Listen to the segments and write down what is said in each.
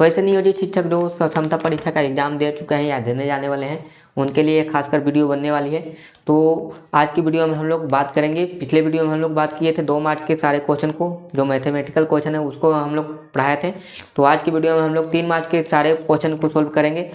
तो ऐसे नियोजित शिक्षक जो क्षमता परीक्षा का एग्जाम दे चुके हैं या देने जाने वाले हैं उनके लिए खासकर वीडियो बनने वाली है। तो आज की वीडियो में हम लोग बात करेंगे, पिछले वीडियो में हम लोग बात किए थे 2 मार्च के सारे क्वेश्चन को, जो मैथमेटिकल क्वेश्चन है उसको हम लोग पढ़ाए थे। तो आज की वीडियो में हम लोग 3 मार्च के सारे क्वेश्चन को सोल्व करेंगे।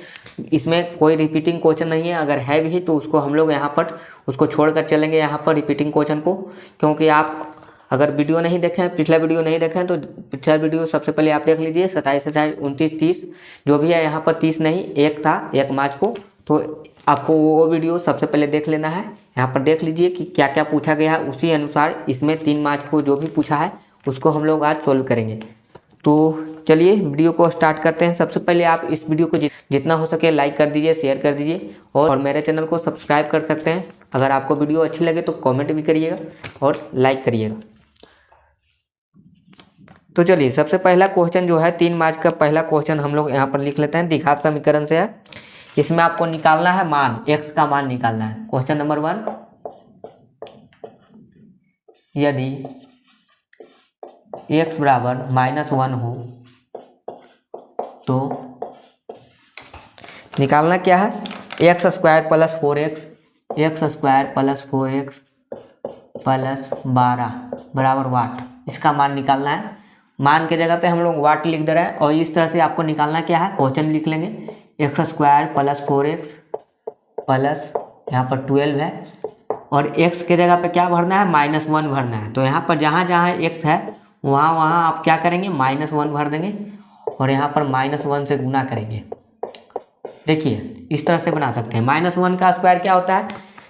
इसमें कोई रिपीटिंग क्वेश्चन नहीं है, अगर है भी तो उसको हम लोग यहाँ पर उसको छोड़ कर चलेंगे यहाँ पर रिपीटिंग क्वेश्चन को, क्योंकि आप अगर वीडियो नहीं देखे हैं, पिछला वीडियो नहीं देखे हैं तो पिछला वीडियो सबसे पहले आप देख लीजिए। 27, 28, 29, 30 जो भी है, यहाँ पर 30 नहीं 1 था 1 मार्च को, तो आपको वो वीडियो सबसे पहले देख लेना है। यहाँ पर देख लीजिए कि क्या क्या पूछा गया है, उसी अनुसार इसमें 3 मार्च को जो भी पूछा है उसको हम लोग आज सोल्व करेंगे। तो चलिए वीडियो को स्टार्ट करते हैं। सबसे पहले आप इस वीडियो को जितना हो सके लाइक कर दीजिए, शेयर कर दीजिए और मेरे चैनल को सब्सक्राइब कर सकते हैं। अगर आपको वीडियो अच्छी लगे तो कमेंट भी करिएगा और लाइक करिएगा। तो चलिए सबसे पहला क्वेश्चन जो है 3 मार्च का पहला क्वेश्चन हम लोग यहाँ पर लिख लेते हैं। द्विघात समीकरण से है, इसमें आपको निकालना है मान, x का मान निकालना है। क्वेश्चन नंबर 1, यदि x बराबर -1 हो तो निकालना क्या है, x² + 4x, x² + 4x + 12 बराबर वाट, इसका मान निकालना है। मान के जगह पे हम लोग वाट लिख दे रहे हैं और इस तरह से आपको निकालना क्या है, क्वेश्चन लिख लेंगे x² + 4x प्लस यहाँ पर 12 है और x के जगह पे क्या भरना है, -1 भरना है। तो यहाँ पर जहाँ जहाँ x है वहाँ वहाँ आप क्या करेंगे, -1 भर देंगे और यहाँ पर -1 से गुना करेंगे। देखिए इस तरह से बना सकते हैं। -1 का स्क्वायर क्या होता है,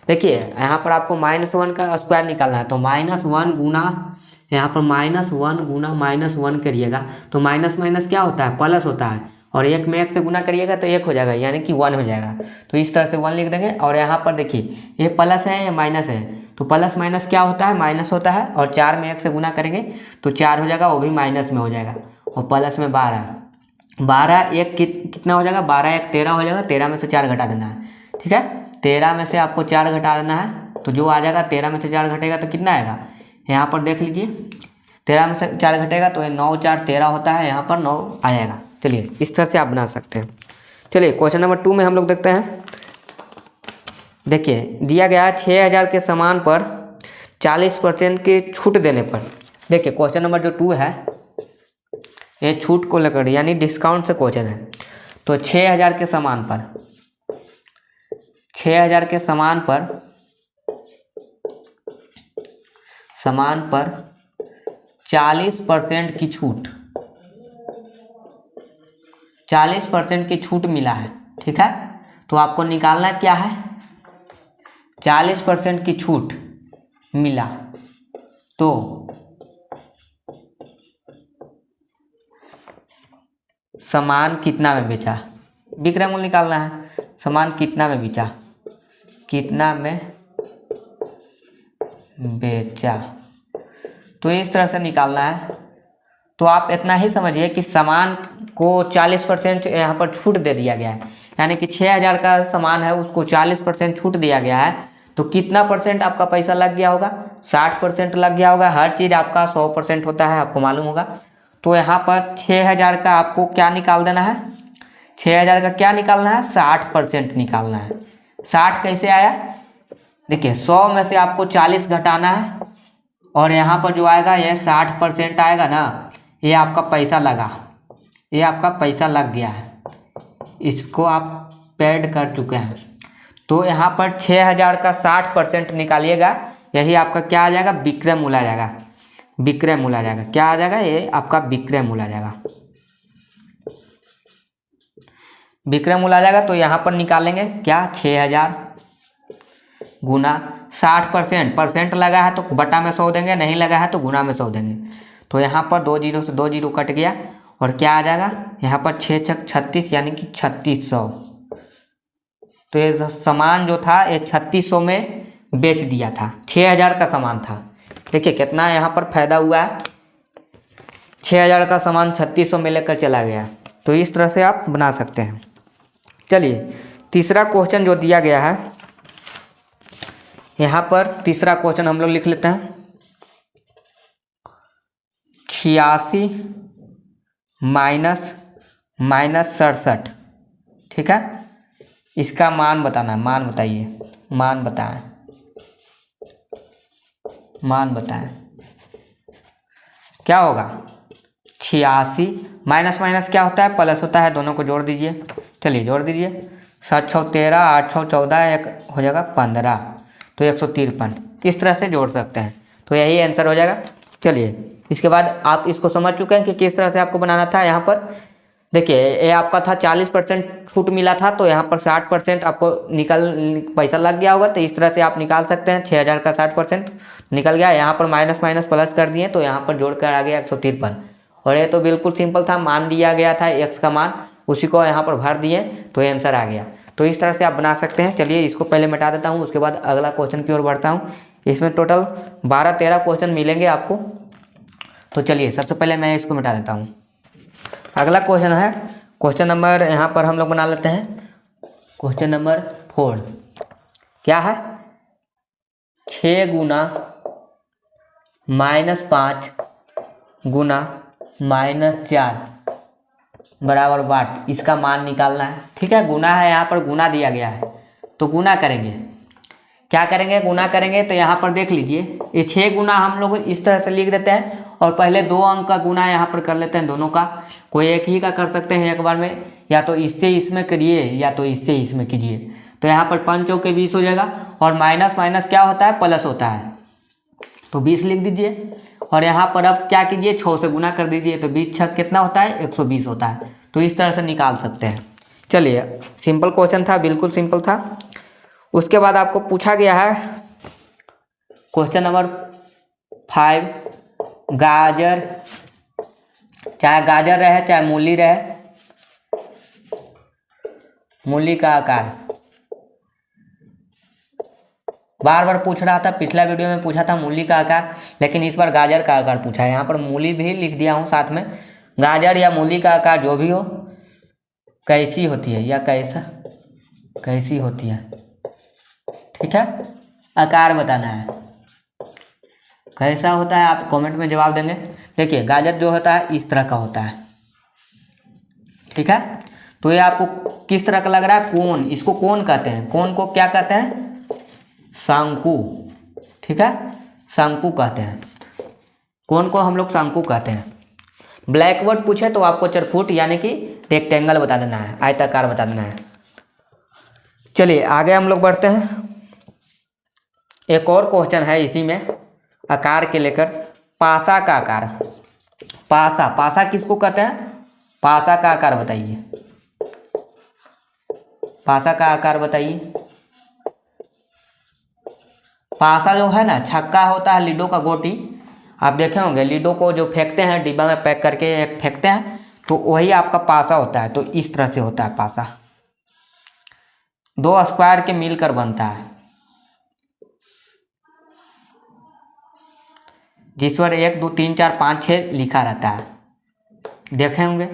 देखिए यहाँ पर आपको -1 का स्क्वायर निकालना है, तो -1 गुना यहाँ पर -1 गुना -1 करिएगा तो माइनस माइनस क्या होता है, प्लस होता है, और 1 में 1 से गुना करिएगा तो 1 हो जाएगा, यानी कि 1 हो जाएगा। तो इस तरह से 1 लिख देंगे और यहाँ पर देखिए ये प्लस है या माइनस है, तो प्लस माइनस क्या होता है, माइनस होता है, और 4 में 1 से गुना करेंगे तो 4 हो जाएगा, वो भी माइनस में हो जाएगा, और प्लस में 12 1 कितना हो जाएगा, 12 1 13 हो जाएगा। 13 में से 4 घटा देना है, ठीक है। 13 में से आपको 4 घटा देना है तो जो आ जाएगा, 13 में से 4 घटेगा तो कितना आएगा, यहाँ पर देख लीजिए 13 में से 4 घटेगा तो 9 4 13 होता है, यहाँ पर 9 आ जाएगा। चलिए इस तरह से आप बना सकते हैं। चलिए क्वेश्चन नंबर 2 में हम लोग देखते हैं। देखिए दिया गया 6000 के सामान पर 40% के छूट देने पर, देखिए क्वेश्चन नंबर जो 2 है ये छूट को लेकर यानी डिस्काउंट से क्वेश्चन है। तो 6000 के सामान पर 40% की छूट, 40% की छूट मिला है, ठीक है। तो आपको निकालना क्या है, 40% की छूट मिला तो सामान कितना में बेचा, विक्रय मूल्य निकालना है। सामान कितना में बेचा, कितना में बेचा, तो इस तरह से निकालना है। तो आप इतना ही समझिए कि सामान को 40% यहाँ पर छूट दे दिया गया है, यानी कि 6000 का सामान है उसको 40% छूट दिया गया है, तो कितना परसेंट आपका पैसा लग गया होगा, 60% लग गया होगा। हर चीज़ आपका 100% होता है, आपको मालूम होगा। तो यहाँ पर 6000 का आपको क्या निकाल देना है, 6000 का क्या निकालना है, 60% निकालना है। 60 कैसे आया, देखिए 100 में से आपको 40 घटाना है और यहाँ पर जो आएगा ये 60% आएगा ना, ये आपका पैसा लगा, ये आपका पैसा लग गया है, इसको आप पेड कर चुके हैं। तो यहाँ पर 6000 का 60% निकालिएगा, यही आपका क्या आ जाएगा, विक्रय मूल्य आ जाएगा। विक्रय मूल्य आ जाएगा, क्या आ जाएगा, ये आपका विक्रय मूल्य आ जाएगा। विक्रय मूल्य आ जाएगा तो यहाँ पर निकालेंगे क्या, 6000 गुना 60%, लगा है तो बटा में 100 देंगे, नहीं लगा है तो गुना में 100 देंगे। तो यहाँ पर 2 जीरो से 2 जीरो कट गया और क्या आ जाएगा, यहाँ पर 6 छक 36 यानी कि 3600। तो ये सामान जो था ये 3600 में बेच दिया था, 6000 का सामान था। देखिए कितना यहाँ पर फायदा हुआ है, 6000 का सामान 3600 में लेकर चला गया। तो इस तरह से आप बना सकते हैं। चलिए तीसरा क्वेश्चन जो दिया गया है, यहाँ पर तीसरा क्वेश्चन हम लोग लिख लेते हैं। 86 - -67, ठीक है। इसका मान बताना है, मान बताइए, मान बताएं, मान बताएं क्या होगा। 86 माइनस माइनस क्या होता है, प्लस होता है, दोनों को जोड़ दीजिए। चलिए जोड़ दीजिए, 7 6 13, 8 6 14, एक हो जाएगा 15, तो 153। इस तरह से जोड़ सकते हैं, तो यही आंसर हो जाएगा। चलिए इसके बाद आप इसको समझ चुके हैं कि किस तरह से आपको बनाना था। यहाँ पर देखिए ये आपका था 40% छूट मिला था, तो यहाँ पर 60% आपको पैसा लग गया होगा, तो इस तरह से आप निकाल सकते हैं। 6000 का 60% निकल गया। यहाँ पर माइनस माइनस प्लस कर दिए, तो यहाँ पर जोड़ कर आ गया 153। और ये तो बिल्कुल सिंपल था, मान दिया गया था x का मान, उसी को यहाँ पर भर दिए तो ये आंसर आ गया। तो इस तरह से आप बना सकते हैं। चलिए इसको पहले मिटा देता हूँ, उसके बाद अगला क्वेश्चन की ओर बढ़ता हूँ। इसमें टोटल 12-13 क्वेश्चन मिलेंगे आपको। तो चलिए सबसे पहले मैं इसको मिटा देता हूँ। अगला क्वेश्चन है क्वेश्चन नंबर, यहाँ पर हम लोग बना लेते हैं क्वेश्चन नंबर 4। क्या है, 6 गुना -5 गुना -4 बराबर वाट, इसका मान निकालना है। ठीक है, गुना है, यहाँ पर गुना दिया गया है, तो गुना करेंगे। क्या करेंगे, गुना करेंगे। तो यहाँ पर देख लीजिए, ये 6 गुना हम लोग इस तरह से लिख देते हैं, और पहले 2 अंक का गुना यहाँ पर कर लेते हैं दोनों का। कोई एक ही का कर सकते हैं एक बार में, या तो इससे इसमें करिए या तो इससे इसमें कीजिए। तो यहाँ पर 5 चौके 20 हो जाएगा, और माइनस माइनस क्या होता है, प्लस होता है, तो 20 लिख दीजिए। और यहाँ पर अब क्या कीजिए, 6 से गुना कर दीजिए, तो 20 छक कितना होता है, 120 होता है। तो इस तरह से निकाल सकते हैं। चलिए सिंपल क्वेश्चन था, बिल्कुल सिंपल था। उसके बाद आपको पूछा गया है क्वेश्चन नंबर 5, गाजर, चाहे गाजर रहे चाहे मूली रहे, मूली का आकार बार बार पूछ रहा था। पिछला वीडियो में पूछा था मूली का आकार, लेकिन इस बार गाजर का आकार पूछा है। यहाँ पर मूली भी लिख दिया हूँ साथ में। गाजर या मूली का आकार जो भी हो, कैसी होती है या कैसी होती है, ठीक है, आकार बताना है। कैसा होता है आप कमेंट में जवाब देंगे। देखिए गाजर जो होता है इस तरह का होता है, ठीक है। तो ये आपको किस तरह का लग रहा है, कोन, इसको कोन कहते हैं। कोन को क्या कहते हैं, शंकु, ठीक है, शंकु कहते हैं। कोन को हम लोग शंकु कहते हैं। ब्लैक बोर्ड पूछे तो आपको चरफुट यानी कि रेक्टेंगल बता देना है, आयताकार बता देना है। चलिए आगे हम लोग बढ़ते हैं। एक और क्वेश्चन है इसी में, आकार के लेकर। पासा का आकार, पासा, पासा किसको कहते हैं, पासा का आकार बताइए, पासा का आकार बताइए। पासा जो है ना, छक्का होता है लीडो का गोटी, आप देखे होंगे लीडो को जो फेंकते हैं डिब्बा में पैक करके एक फेंकते हैं, तो वही आपका पासा होता है। तो इस तरह से होता है पासा, 2 स्क्वायर के मिलकर बनता है, जिस पर 1 2 3 4 5 6 लिखा रहता है, देखे होंगे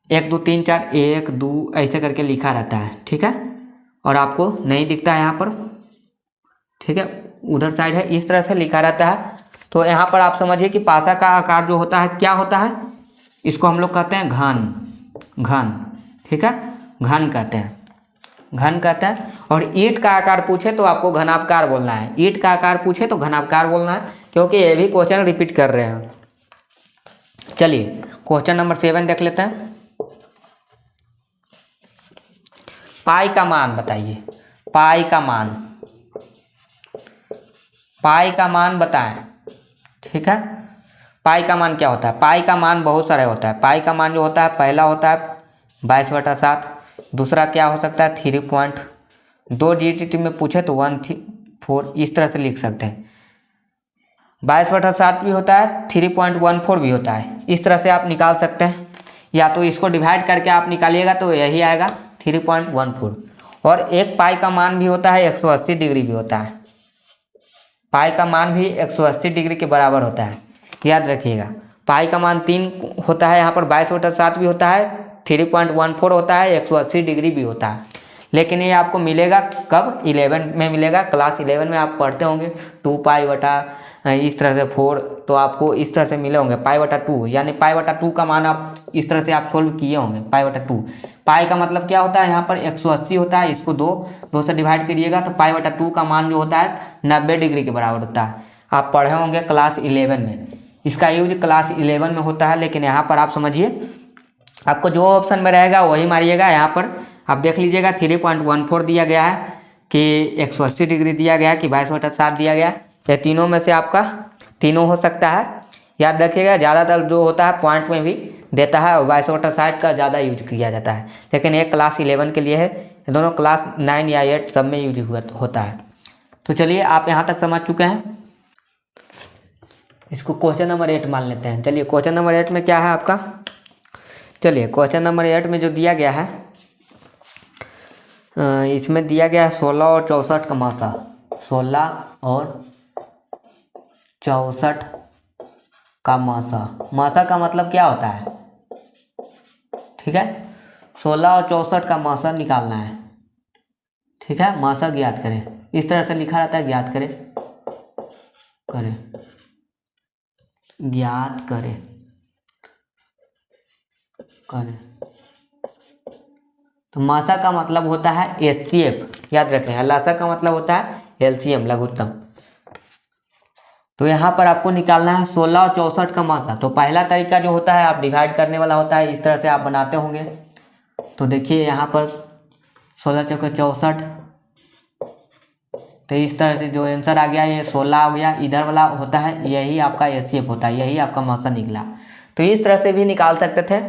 1 2 3 4 1 2 ऐसे करके लिखा रहता है, ठीक है। और आपको नहीं दिखता है यहाँ पर, ठीक है, उधर साइड है, इस तरह से लिखा रहता है। तो यहाँ पर आप समझिए कि पासा का आकार जो होता है क्या होता है, इसको हम लोग कहते हैं घन, घन, ठीक है, घन कहते हैं, घन कहते हैं। और ईंट का आकार पूछे तो आपको घनाकार बोलना है, ईंट का आकार पूछे तो घनाकार बोलना है, क्योंकि ये भी क्वेश्चन रिपीट कर रहे हैं। चलिए क्वेश्चन नंबर 7 देख लेते हैं। पाई का मान बताइए, पाई का मान, पाई का मान बताएं, ठीक है। पाई का मान क्या होता है, पाई का मान बहुत सारे होता है। पाई का मान जो होता है, पहला होता है 22/7, दूसरा क्या हो सकता है 3.2, GTT में पूछे तो 1/4, इस तरह से लिख सकते हैं। 22/7 भी होता है, 3.14 भी होता है, इस तरह से आप निकाल सकते हैं। या तो इसको डिवाइड करके आप निकालिएगा तो यही आएगा 3.14। और एक पाई का मान भी होता है 180 डिग्री भी होता है, पाई का मान भी 180 डिग्री के बराबर होता है, याद रखिएगा। पाई का मान 3 होता है, यहाँ पर 22/7 भी होता है, 3.14 होता है, 180 डिग्री भी होता है। लेकिन ये आपको मिलेगा कब, 11 में मिलेगा। क्लास 11 में आप पढ़ते होंगे 2π/, इस तरह से 4, तो आपको इस तरह से मिले होंगे π/2, यानी π/2 का मान आप इस तरह से आप सोल्व किए होंगे π/2। पाई का मतलब क्या होता है, यहाँ पर 180 होता है, इसको दो से डिवाइड करिएगा तो π/2 का मान जो होता है 90 डिग्री के बराबर होता है। आप पढ़े होंगे क्लास 11 में, इसका यूज क्लास 11 में होता है। लेकिन यहाँ पर आप समझिए, आपको जो ऑप्शन में रहेगा वही मारिएगा। यहाँ पर आप देख लीजिएगा 3.14 दिया गया है कि 180 डिग्री दिया गया है कि 22/7 दिया गया है। ये तीनों में से आपका तीनों हो सकता है। याद रखिएगा, ज़्यादातर जो होता है पॉइंट में भी देता है और 22/60 का ज़्यादा यूज किया जाता है, लेकिन ये क्लास 11 के लिए है। ये दोनों क्लास 9 या 8 सब में यूज होता है। तो चलिए, आप यहाँ तक समझ चुके हैं। इसको क्वेश्चन नंबर 8 मान लेते हैं। चलिए, क्वेश्चन नंबर 8 में क्या है आपका, चलिए क्वेश्चन नंबर 8 में जो दिया गया है, इसमें दिया गया है 16 और 64 का मासा। 16 और 64 का मासा। मासा का मतलब क्या होता है, ठीक है। 16 और 64 का मासा निकालना है, ठीक है। मासा ज्ञात करें, इस तरह से लिखा रहता है, ज्ञात करें, ज्ञात करें। तो मासा का मतलब होता है HCF, याद रखें। लासा का मतलब होता है LCM, लघुत्तम। तो यहाँ पर आपको निकालना है 16 और 64 का मासा। तो पहला तरीका जो होता है, आप डिवाइड करने वाला होता है, इस तरह से आप बनाते होंगे। तो देखिए यहाँ पर 16 × 64, तो इस तरह से जो आंसर आ गया ये 16 हो गया। इधर वाला होता है, यही आपका HCF होता है, यही आपका मासा निकला। तो इस तरह से भी निकाल सकते थे।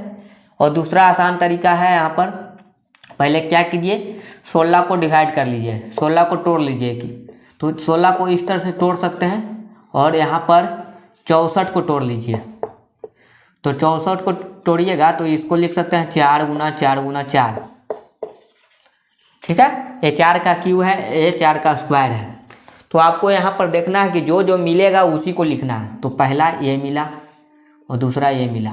और दूसरा आसान तरीका है, यहाँ पर पहले क्या कीजिए, 16 को डिवाइड कर लीजिए, 16 को तोड़ लीजिए कि, तो 16 को इस तरह से तोड़ सकते हैं और यहाँ पर 64 को तोड़ लीजिए। तो 64 को तोड़िएगा तो इसको लिख सकते हैं 4 × 4 × 4, ठीक है। ये 4 का क्यूब है, ये 4 का स्क्वायर है। तो आपको यहाँ पर देखना है कि जो जो मिलेगा उसी को लिखना है। तो पहला ये मिला और दूसरा ये मिला,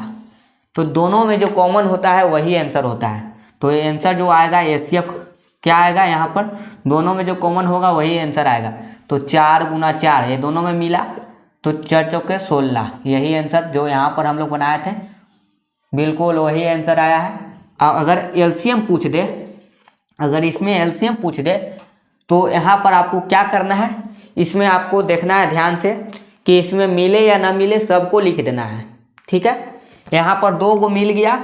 तो दोनों में जो कॉमन होता है वही आंसर होता है। तो ये आंसर जो आएगा HCF क्या आएगा, यहाँ पर दोनों में जो कॉमन होगा वही आंसर आएगा। तो 4 × 4 ये दोनों में मिला, तो 4 चौके 16, यही आंसर जो यहाँ पर हम लोग बनाए थे, बिल्कुल वही आंसर आया है। अगर LCM पूछ दे, अगर इसमें LCM पूछ दे तो यहाँ पर आपको क्या करना है, इसमें आपको देखना है ध्यान से कि इसमें मिले या ना मिले सबको लिख देना है, ठीक है। यहाँ पर 2 को मिल गया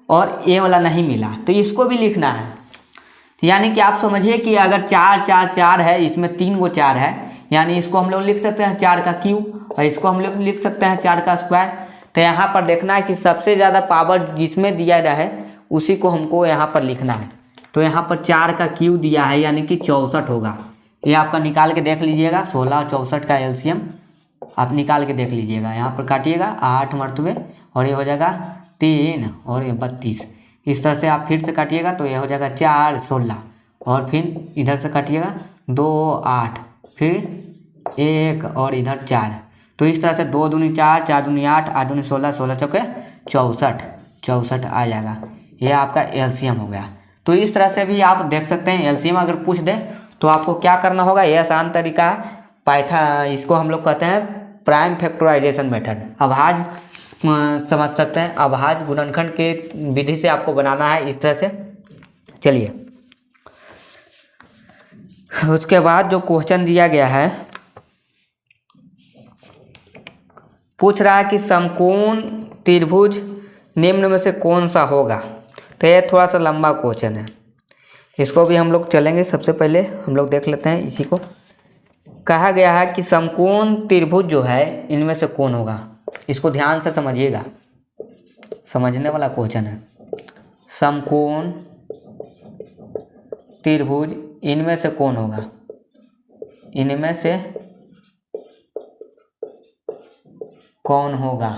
और ये वाला नहीं मिला, तो इसको भी लिखना है। यानी कि आप समझिए कि अगर 4 4 4 है, इसमें 3 गो 4 है, यानी इसको हम लोग लिख सकते हैं 4 का क्यूब और इसको हम लोग लिख सकते हैं 4 का स्क्वायर। तो यहाँ पर देखना है कि सबसे ज़्यादा पावर जिसमें दिया रहे उसी को हमको यहाँ पर लिखना है। तो यहाँ पर 4 का क्यूब दिया है, यानी कि 64 होगा। ये आपका निकाल के देख लीजिएगा, 16 और 64 का LCM आप निकाल के देख लीजिएगा। यहाँ पर काटिएगा 8 मरतबे और ये हो जाएगा 3 और ये 32। इस तरह से आप फिर से काटिएगा तो ये हो जाएगा 4 16 और फिर इधर से काटिएगा 2 8, फिर 1 और इधर 4। तो इस तरह से 2 दूनी 4, 4 दूनी 8, 8 दूनी 16, 16 चौके 64, 64 आ जाएगा। ये आपका LCM हो गया। तो इस तरह से भी आप देख सकते हैं। LCM अगर पूछ दे तो आपको क्या करना होगा, ये आसान तरीका है इसको हम लोग कहते हैं प्राइम फैक्टराइजेशन मेथड। अभाज्य समझ सकते हैं, अभाज्य गुणनखंड के विधि से आपको बनाना है इस तरह से। चलिए, उसके बाद जो क्वेश्चन दिया गया है, पूछ रहा है कि समकोण त्रिभुज निम्न में से कौन सा होगा। तो ये थोड़ा सा लंबा क्वेश्चन है, इसको भी हम लोग चलेंगे। सबसे पहले हम लोग देख लेते हैं इसी को। कहा गया है कि समकोण त्रिभुज जो है इनमें से कौन होगा। इसको ध्यान से समझिएगा, समझने वाला क्वेश्चन है। समकोण त्रिभुज इनमें से कौन होगा, इनमें से कौन होगा।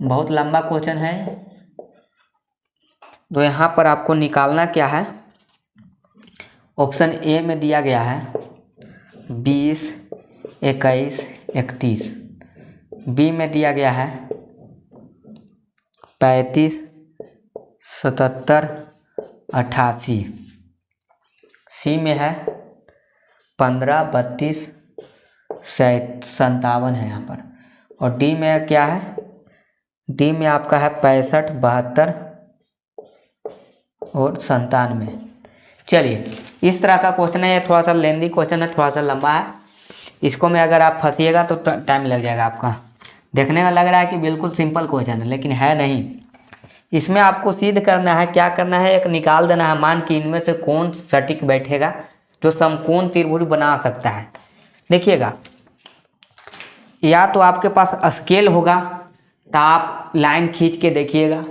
बहुत लंबा क्वेश्चन है। तो यहाँ पर आपको निकालना क्या है, ऑप्शन ए में दिया गया है 20 21 31, बी में दिया गया है 35 77 88। सी में है 15 32 57 है यहाँ पर। और डी में क्या है, डी में आपका है 65 72 और 97। चलिए, इस तरह का क्वेश्चन है, ये थोड़ा सा लेंदी क्वेश्चन है, थोड़ा सा लंबा है। इसको में अगर आप फंसिएगा तो टाइम लग जाएगा आपका। देखने में लग रहा है कि बिल्कुल सिंपल क्वेश्चन है, लेकिन है नहीं। इसमें आपको सिद्ध करना है, क्या करना है, एक निकाल देना है मान कि इनमें से कौन सटीक बैठेगा जो समकोण त्रिभुज बना सकता है। देखिएगा, या तो आपके पास स्केल होगा तो आप लाइन खींच के देखिएगा।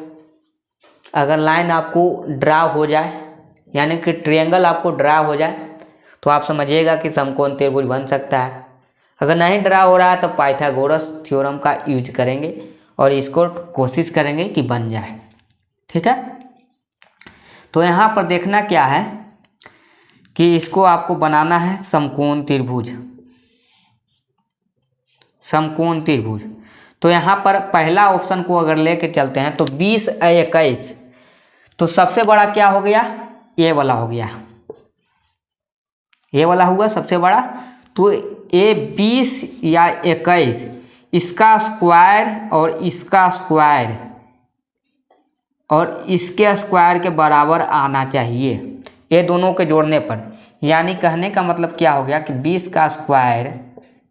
अगर लाइन आपको ड्रा हो जाए, यानी कि ट्रायंगल आपको ड्रा हो जाए, तो आप समझिएगा कि समकोण त्रिभुज बन सकता है। अगर नहीं ड्रा हो रहा है तो पाइथागोरस थ्योरम का यूज करेंगे और इसको कोशिश करेंगे कि बन जाए। ठीक है, तो यहाँ पर देखना क्या है कि इसको आपको बनाना है समकोण त्रिभुज। समकोण त्रिभुज, तो यहाँ पर पहला ऑप्शन को अगर लेके चलते हैं तो 20 21, तो सबसे बड़ा क्या हो गया, ये वाला हो गया, ये वाला हुआ सबसे बड़ा। तो ये 20 या 21, इसका स्क्वायर और इसका स्क्वायर और इसके स्क्वायर के बराबर आना चाहिए, ये दोनों के जोड़ने पर। यानी कहने का मतलब क्या हो गया कि 20 का स्क्वायर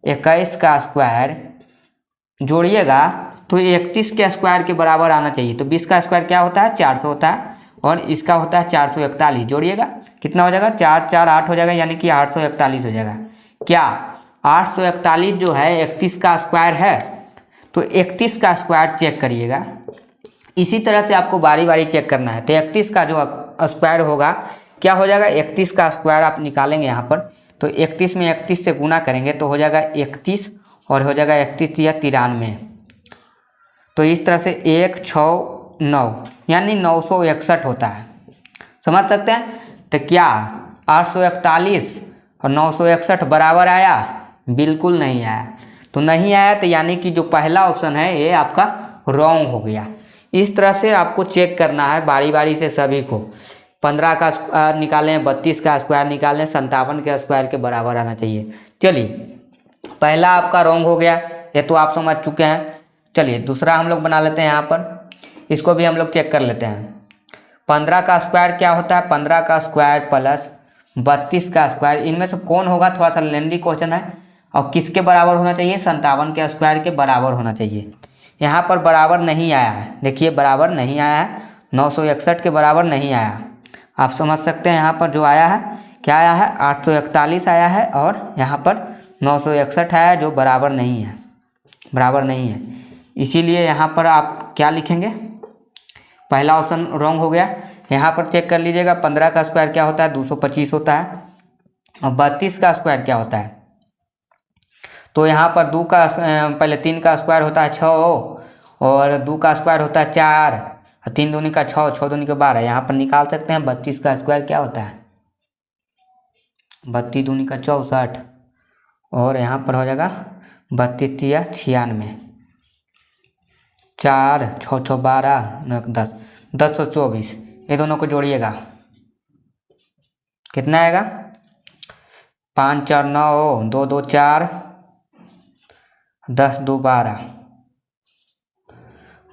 21 का स्क्वायर जोड़िएगा तो 31 के स्क्वायर के बराबर आना चाहिए। तो 20 का स्क्वायर क्या होता है, 400 होता है, और इसका होता है 441। जोड़िएगा कितना हो जाएगा, 4 4 8 हो जाएगा, यानी कि 841 हो जाएगा। क्या 841 जो है 31 का स्क्वायर है, तो 31 का स्क्वायर चेक करिएगा। इसी तरह से आपको बारी बारी चेक करना है। तो 31 का जो स्क्वायर होगा क्या हो जाएगा, 31 का स्क्वायर आप निकालेंगे यहाँ पर, तो 31 में 31 से गुना करेंगे तो हो जाएगा 31, और हो जाएगा 31 या 93। तो इस तरह से 1 6 9 यानी 961 होता है, समझ सकते हैं। तो क्या 841 और 961 बराबर आया, बिल्कुल नहीं आया। तो नहीं आया तो यानी कि जो पहला ऑप्शन है ये आपका रॉन्ग हो गया। इस तरह से आपको चेक करना है बारी बारी से सभी को। 15 का स्क्वायर निकालें, 32 का स्क्वायर निकालें, 57 के स्क्वायर के बराबर आना चाहिए। चलिए, पहला आपका रॉन्ग हो गया, ये तो आप समझ चुके हैं। चलिए दूसरा हम लोग बना लेते हैं यहाँ पर, इसको भी हम लोग चेक कर लेते हैं। 15 का स्क्वायर क्या होता है, 15 का स्क्वायर प्लस 32 का स्क्वायर, इनमें से कौन होगा, थोड़ा सा लेंदी क्वेश्चन है। और किसके बराबर होना चाहिए, 57 के स्क्वायर के बराबर होना चाहिए। यहाँ पर बराबर नहीं आया है, देखिए बराबर नहीं आया है, 961 के बराबर नहीं आया। आप समझ सकते हैं यहाँ पर जो आया है क्या आया है, 841 आया है, और यहाँ पर 961 आया जो बराबर नहीं है, बराबर नहीं है। इसीलिए यहाँ पर आप क्या लिखेंगे, पहला ऑप्शन रॉन्ग हो गया। यहाँ पर चेक कर लीजिएगा, 15 का स्क्वायर क्या होता है, 225 होता है, और 32 का स्क्वायर क्या होता है, तो यहाँ पर 2 का पहले 3 का स्क्वायर होता है 6, और 2 का स्क्वायर होता है 4, और 3 दूनी का 6, 6 दूनी का 12। यहाँ पर निकाल सकते हैं 32 का स्क्वायर क्या होता है, 32 दूनी का 64, और यहाँ पर हो जाएगा 32 या 96, 4 6 6 12 9 10 1024। ये दोनों को जोड़िएगा कितना आएगा, 5 4 9 2 2 4 10 2 12,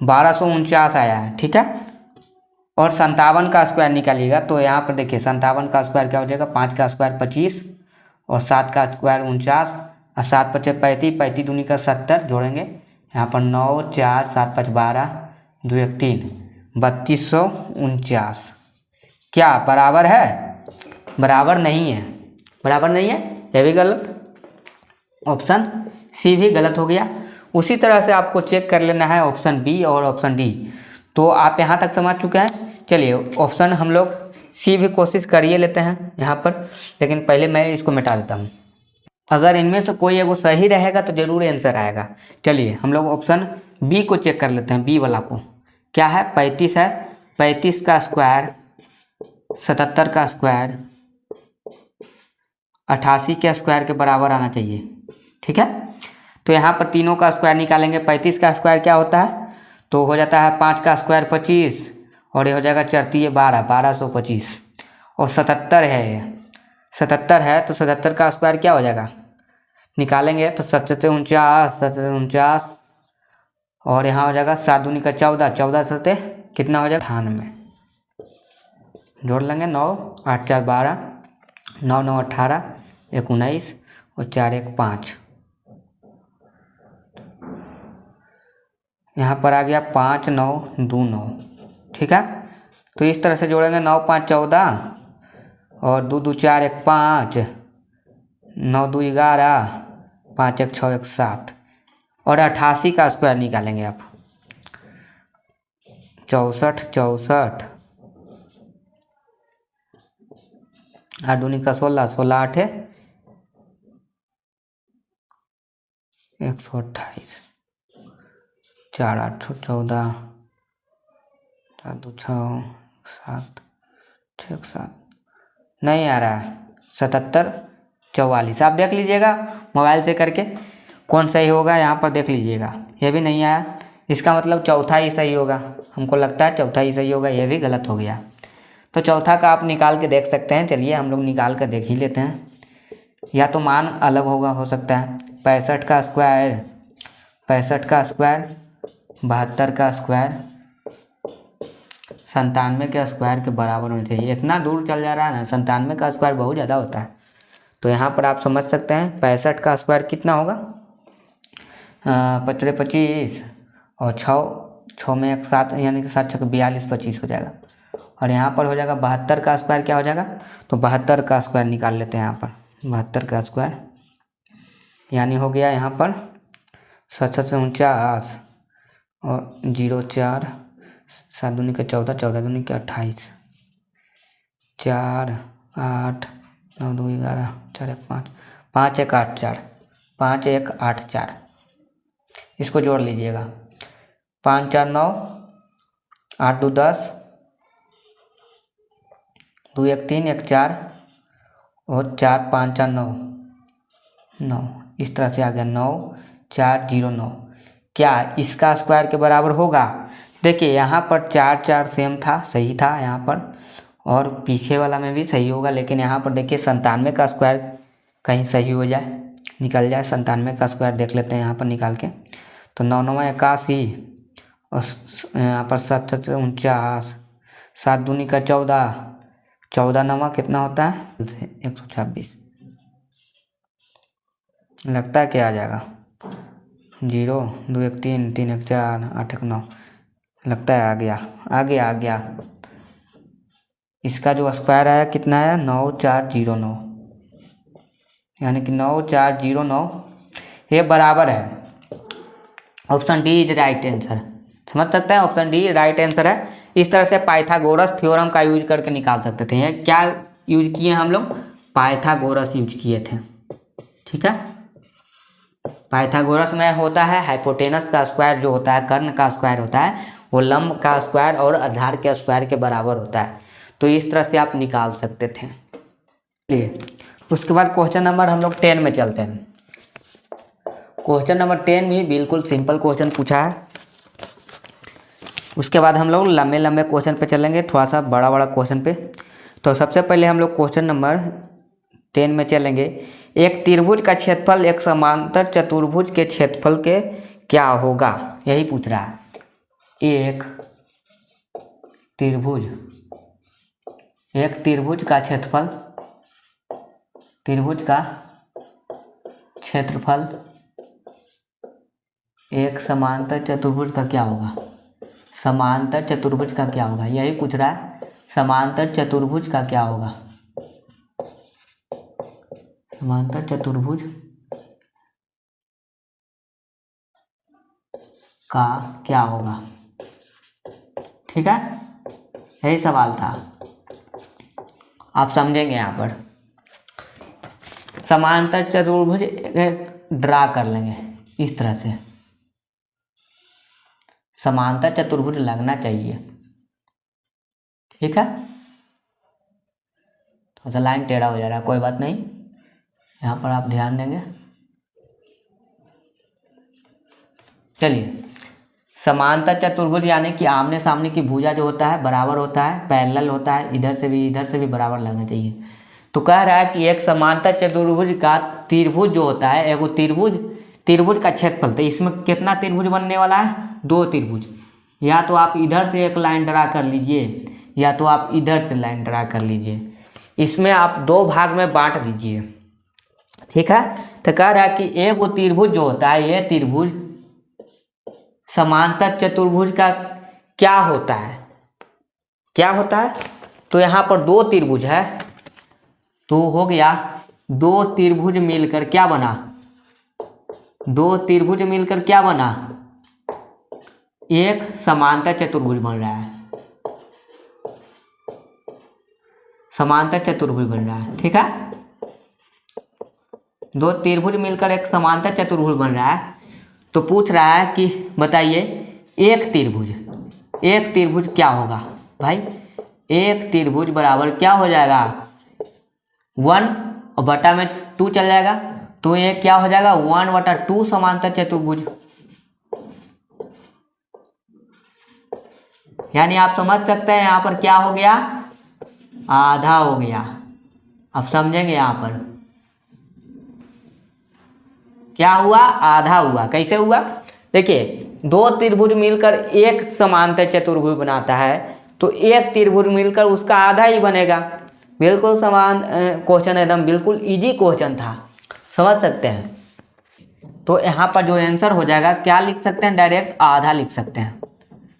1249 आया है। ठीक है, और 57 का स्क्वायर निकालिएगा, तो यहाँ पर देखिए 57 का स्क्वायर क्या हो जाएगा, 5 का स्क्वायर 25, और 7 का स्क्वायर 49, और 7 5 35, 35 दूनी का 70, जोड़ेंगे यहाँ पर 9 4 7 5 12 2 1 3, 3249। क्या बराबर है, बराबर नहीं है, बराबर नहीं है, ये भी गलत, ऑप्शन सी भी गलत हो गया। उसी तरह से आपको चेक कर लेना है ऑप्शन बी और ऑप्शन डी। तो आप यहाँ तक समझ चुके हैं। चलिए ऑप्शन हम लोग सी भी कोशिश करिए लेते हैं यहाँ पर, लेकिन पहले मैं इसको मिटा देता हूँ। अगर इनमें से कोई एगो सही रहेगा तो जरूर आंसर आएगा। चलिए हम लोग ऑप्शन बी को चेक कर लेते हैं, बी वाला को। क्या है, 35 है, 35 का स्क्वायर 77 का स्क्वायर 88 के स्क्वायर के बराबर आना चाहिए। ठीक है, तो यहाँ पर तीनों का स्क्वायर निकालेंगे। 35 का स्क्वायर क्या होता है, तो हो जाता है 5 का स्क्वायर 25, और ये हो जाएगा चरती 12, 1225 और 77 है ये, 77 है तो 77 का स्क्वायर क्या हो जाएगा निकालेंगे तो 7 और यहाँ हो जाएगा 7 दूनी का 14, 14 सते कितना हो जाएगा 98, जोड़ लेंगे 9 8 4 12, 9 9 18 19 और 4 1 5, यहाँ पर आ गया 5 9 2 9। ठीक है, तो इस तरह से जोड़ेंगे 9 5 14 और 2 2 4 1 5, 9 2 11, 5 1 6 1 7 और 88 का स्क्वायर निकालेंगे आप। 64 64, 8 दूनी का 16, 16 8 128, 4 8 14, 4 2 6 7 6 7, नहीं आ रहा है 77 44। आप देख लीजिएगा मोबाइल से करके कौन सही होगा, यहाँ पर देख लीजिएगा ये भी नहीं आया, इसका मतलब चौथा ही सही होगा, हमको लगता है चौथा ही सही होगा, ये भी गलत हो गया। तो चौथा का आप निकाल के देख सकते हैं, चलिए हम लोग निकाल कर देख ही लेते हैं, या तो मान अलग होगा हो सकता है। 65 का स्क्वायर 72 का स्क्वायर 97 के स्क्वायर के बराबर होना चाहिए। इतना दूर चल जा रहा है ना, 97 का स्क्वायर बहुत ज़्यादा होता है, तो यहाँ पर आप समझ सकते हैं 65 का स्क्वायर कितना होगा 25 और 6 में 1 7 यानी कि 7 6 42 25 हो जाएगा। और यहाँ पर हो जाएगा 72 का स्क्वायर क्या हो जाएगा, तो 72 का स्क्वायर निकाल लेते हैं। यहाँ पर 72 का स्क्वायर यानी हो गया यहाँ पर 7 7 49 और 0 4, 7 दूनी का 14, 14 दूनी का 28, 4 8 9 2 11, 4 1 5, 5 1 8 4, 5 1 8 4, इसको जोड़ लीजिएगा 5 4 9, 8 2 10, 2 1 3 1 4 और 4 5 4 9 9, इस तरह से आ गया 9 4 0 9। क्या इसका स्क्वायर के बराबर होगा? देखिए यहाँ पर 4 4 सेम था, सही था यहाँ पर, और पीछे वाला में भी सही होगा, लेकिन यहाँ पर देखिए 97 का स्क्वायर कहीं सही हो जाए, निकल जाए। 97 का स्क्वायर देख लेते हैं यहाँ पर निकाल के, तो 9 9 81 और यहाँ पर 7 7 49, 7 दूनी का 14, 14 9 कितना होता है 126, लगता है क्या आ जाएगा 0 2 1 3 3 1 4 8 1 9, लगता है आ गया। इसका जो स्क्वायर आया कितना आया 9409, यानी कि 9409 ये बराबर है। Option D is right answer, समझ सकते हैं, ऑप्शन डी राइट आंसर है। इस तरह से पाइथागोरस थ्योरम का यूज करके निकाल सकते थे। ये क्या यूज किए हम लोग, पाइथागोरस यूज किए थे। ठीक है, पाइथागोरस में होता है हाइपोटेनस का स्क्वायर जो होता है, कर्ण का स्क्वायर होता है, वो लंब का स्क्वायर और आधार के स्क्वायर के बराबर होता है। तो इस तरह से आप निकाल सकते थे। चलिए उसके बाद क्वेश्चन नंबर हम लोग 10 में चलते हैं। क्वेश्चन नंबर 10 भी बिल्कुल सिंपल क्वेश्चन पूछा है। उसके बाद हम लोग लंबे लंबे क्वेश्चन पे चलेंगे, थोड़ा सा बड़ा बड़ा क्वेश्चन पे। तो सबसे पहले हम लोग क्वेश्चन नंबर 10 में चलेंगे। एक त्रिभुज का क्षेत्रफल एक समांतर चतुर्भुज के क्षेत्रफल के क्या होगा, यही पूछ रहा है। एक त्रिभुज का क्षेत्रफल, त्रिभुज का क्षेत्रफल एक समांतर चतुर्भुज का क्या होगा, समांतर चतुर्भुज का क्या होगा, यही पूछ रहा है। समांतर चतुर्भुज का क्या होगा, समांतर चतुर्भुज का क्या होगा। ठीक है, यही सवाल था, आप समझेंगे। यहाँ पर समांतर चतुर्भुज ड्रा कर लेंगे इस तरह से, समांतर चतुर्भुज लगना चाहिए। ठीक है, थोड़ा सा लाइन टेढ़ा हो जा रहा है, कोई बात नहीं, यहाँ पर आप ध्यान देंगे। चलिए समांतर चतुर्भुज यानी कि आमने सामने की भुजा जो होता है बराबर होता है, पैरेलल होता है, इधर से भी बराबर लगना चाहिए। तो कह रहा है कि एक समांतर चतुर्भुज का त्रिभुज जो होता है, एगो त्रिभुज का क्षेत्रफल, तो इसमें कितना त्रिभुज बनने वाला है? 2 त्रिभुज। या तो आप इधर से एक लाइन ड्रा कर लीजिए या तो आप इधर से लाइन ड्रा कर लीजिए, इसमें आप 2 भाग में बांट दीजिए, ठीक है। तो कह रहा है कि एक वो त्रिभुज जो होता है, ये त्रिभुज समांतर चतुर्भुज का क्या होता है, क्या होता है? तो यहाँ पर 2 त्रिभुज है, तो हो गया 2 त्रिभुज मिलकर क्या बना? 2 त्रिभुज मिलकर क्या बना? एक समांतर चतुर्भुज बन रहा है, समांतर चतुर्भुज बन रहा है, ठीक है। 2 त्रिभुज मिलकर एक समांतर चतुर्भुज बन रहा है। तो पूछ रहा है कि बताइए एक त्रिभुज क्या होगा भाई? एक त्रिभुज बराबर क्या हो जाएगा? 1 और बटा में 2 चल जाएगा, तो ये क्या हो जाएगा? 1/2 समांतर चतुर्भुज। यानी आप समझ सकते हैं यहाँ पर क्या हो गया? आधा हो गया। अब समझेंगे यहाँ पर क्या हुआ? आधा हुआ। कैसे हुआ? देखिए 2 त्रिभुज मिलकर एक समांतर चतुर्भुज बनाता है, तो एक त्रिभुज मिलकर उसका आधा ही बनेगा। बिल्कुल समान क्वेश्चन, एकदम बिल्कुल इजी क्वेश्चन था, समझ सकते हैं। तो यहाँ पर जो आंसर हो जाएगा क्या लिख सकते हैं? डायरेक्ट आधा लिख सकते हैं,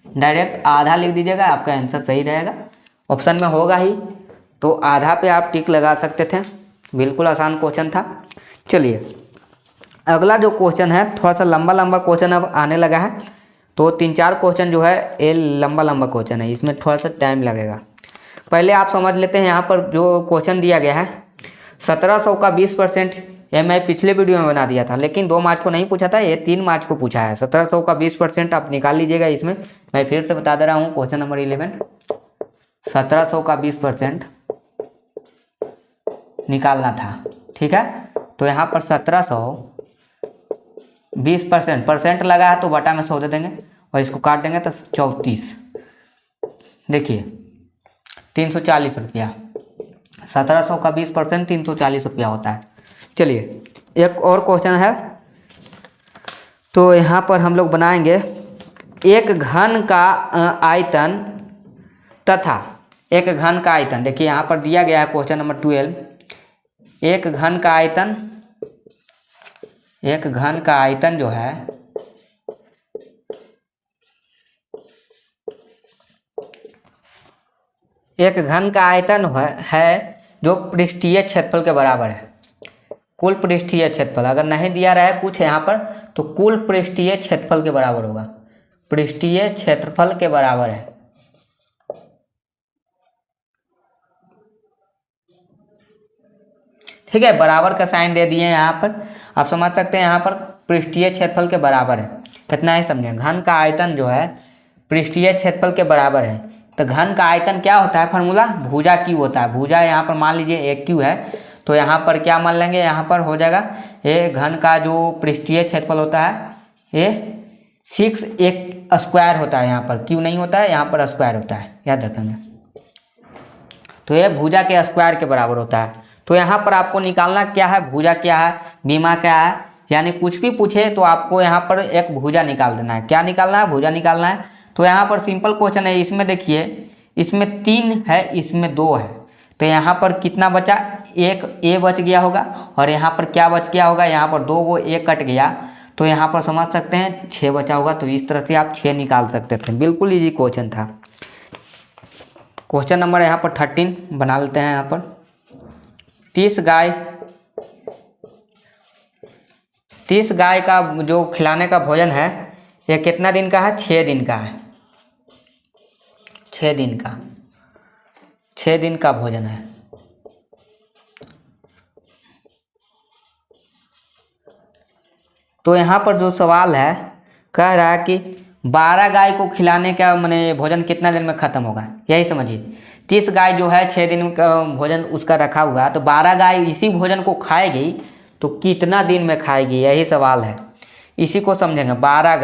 डायरेक्ट आधा लिख दीजिएगा, आपका आंसर सही रहेगा। ऑप्शन में होगा ही, तो आधा पे आप टिक लगा सकते थे। बिल्कुल आसान क्वेश्चन था। चलिए अगला जो क्वेश्चन है, थोड़ा सा लंबा क्वेश्चन अब आने लगा है, तो 3-4 क्वेश्चन जो है ये लंबा क्वेश्चन है, इसमें थोड़ा सा टाइम लगेगा। पहले आप समझ लेते हैं यहाँ पर जो क्वेश्चन दिया गया है 1700 का 20%, ये मैं पिछले वीडियो में बना दिया था, लेकिन 2 मार्च को नहीं पूछा था, ये 3 मार्च को पूछा है। 1700 का 20% आप निकाल लीजिएगा। इसमें मैं फिर से बता दे रहा हूँ, क्वेश्चन नंबर 11 1700 का 20% निकालना था, ठीक है। तो यहाँ पर 1700 20% लगा है, तो बटा में 100 दे देंगे और इसको काट देंगे तो 34। देखिए 340 रुपया, 1700 का 20% 340 रुपया होता है। चलिए एक और क्वेश्चन है, तो यहाँ पर हम लोग बनाएंगे एक घन का आयतन तथा एक घन का आयतन। देखिए यहाँ पर दिया गया है क्वेश्चन नंबर 12, एक घन का आयतन जो है एक घन का आयतन है जो पृष्ठीय क्षेत्रफल के बराबर है। कुल पृष्ठीय क्षेत्रफल अगर नहीं दिया रहा है कुछ यहाँ पर, तो कुल पृष्ठीय क्षेत्रफल के बराबर होगा, पृष्ठीय क्षेत्रफल के बराबर है। ठीक है, बराबर का साइन दे दिए यहाँ पर, आप समझ सकते हैं यहाँ पर पृष्ठीय क्षेत्रफल के बराबर है। इतना ही समझे, घन का आयतन जो है पृष्ठीय क्षेत्रफल के बराबर है। तो घन का आयतन क्या होता है? फार्मूला भुजा क्यू होता है। भुजा यहाँ पर मान लीजिए एक क्यू है, तो यहाँ पर क्या मान लेंगे? यहाँ पर हो जाएगा ये घन का जो पृष्ठीय क्षेत्रफल होता है ये 6 एक स्क्वायर होता है, यहाँ पर क्यू नहीं होता है, यहाँ पर स्क्वायर होता है, याद रखेंगे। तो ये भुजा के स्क्वायर के बराबर होता है। तो यहाँ पर आपको निकालना क्या है? भुजा क्या है, बीमा क्या है, यानी कुछ भी पूछे तो आपको यहाँ पर एक भुजा निकाल देना है। क्या निकालना है? भुजा निकालना है। तो यहाँ पर सिंपल क्वेश्चन है, इसमें देखिए इसमें 3 है, इसमें 2 है, तो यहाँ पर कितना बचा? एक ए बच गया होगा, और यहाँ पर क्या बच गया होगा? यहाँ पर 2 को एक कट गया, तो यहाँ पर समझ सकते हैं 6 बचा होगा। तो इस तरह से आप 6 निकाल सकते थे। बिल्कुल इजी क्वेश्चन था। क्वेश्चन नंबर यहाँ पर 13 बना लेते हैं। यहाँ पर 30 गाय का जो खिलाने का भोजन है, यह कितना दिन का है? 6 दिन का है। 6 दिन का भोजन है। तो यहाँ पर जो सवाल है कह रहा है कि 12 गाय को खिलाने का माने भोजन कितना दिन में ख़त्म होगा, यही समझिए। 30 गाय जो है 6 दिन का भोजन उसका रखा हुआ है, तो 12 गाय इसी भोजन को खाएगी तो कितना दिन में खाएगी, यही सवाल है। इसी को समझेंगे। 12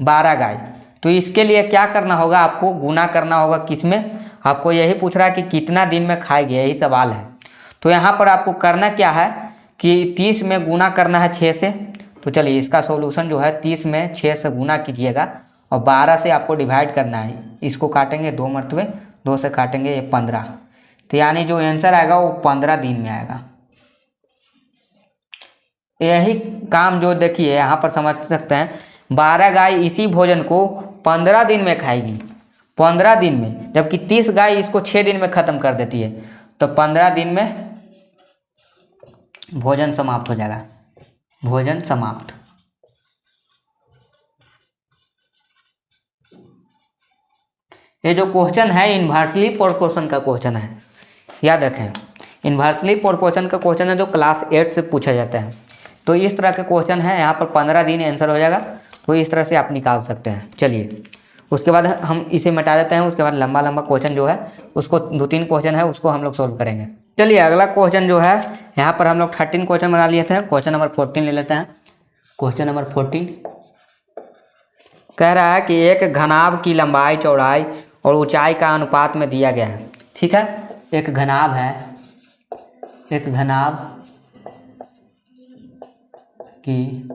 12 गाय। तो इसके लिए क्या करना होगा, आपको गुना करना होगा किसमें, आपको यही पूछ रहा है कि कितना दिन में खाएगी, यही सवाल है। तो यहाँ पर आपको करना क्या है कि 30 में गुना करना है 6 से। तो चलिए इसका सॉल्यूशन जो है 30 में 6 से गुना कीजिएगा और 12 से आपको डिवाइड करना है। इसको काटेंगे 2 मरतबे, 2 से काटेंगे ये 15। तो यानी जो आंसर आएगा वो 15 दिन में आएगा। यही काम जो देखिए यहाँ पर समझ सकते हैं, 12 गाय इसी भोजन को 15 दिन में खाएगी, 15 दिन में, जबकि 30 गाय इसको 6 दिन में ख़त्म कर देती है। तो 15 दिन में भोजन समाप्त हो जाएगा, भोजन समाप्त। ये जो क्वेश्चन है इन्वर्सली प्रोपोर्शन का क्वेश्चन है, याद रखें। इन्वर्सली प्रोपोर्शन का क्वेश्चन है जो क्लास 8 से पूछा जाता है। तो इस तरह के क्वेश्चन है, यहाँ पर 15 दिन आंसर हो जाएगा। तो इस तरह से आप निकाल सकते हैं। चलिए उसके बाद हम इसे मिटा देते हैं। उसके बाद लंबा लंबा क्वेश्चन जो है उसको 2-3 क्वेश्चन है उसको हम लोग सोल्व करेंगे। चलिए अगला क्वेश्चन जो है, यहाँ पर हम लोग 13 क्वेश्चन बना लिए थे। क्वेश्चन नंबर 14 ले लेते हैं। क्वेश्चन नंबर 14 कह रहा है कि एक घनाभ की लंबाई, चौड़ाई और ऊंचाई का अनुपात में दिया गया है। ठीक है, एक घनाभ है, एक घनाभ की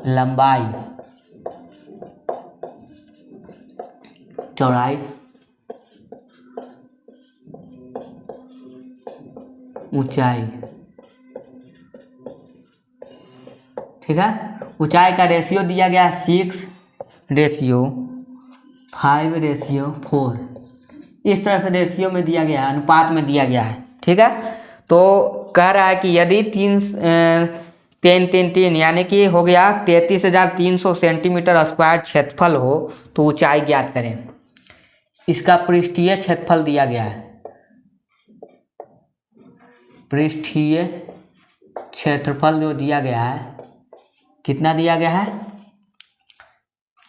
लंबाई, चौड़ाई, ऊंचाई। ठीक है, ऊंचाई का रेशियो दिया गया है 6:5:4। इस तरह से रेशियो में दिया गया है, अनुपात में दिया गया है। ठीक है, तो कह रहा है कि यदि 3 यानी कि हो गया 33,300 सेंटीमीटर स्क्वायर क्षेत्रफल हो तो ऊंचाई ज्ञात करें। इसका पृष्ठीय क्षेत्रफल दिया गया है, पृष्ठीय क्षेत्रफल जो दिया गया है, कितना दिया गया है,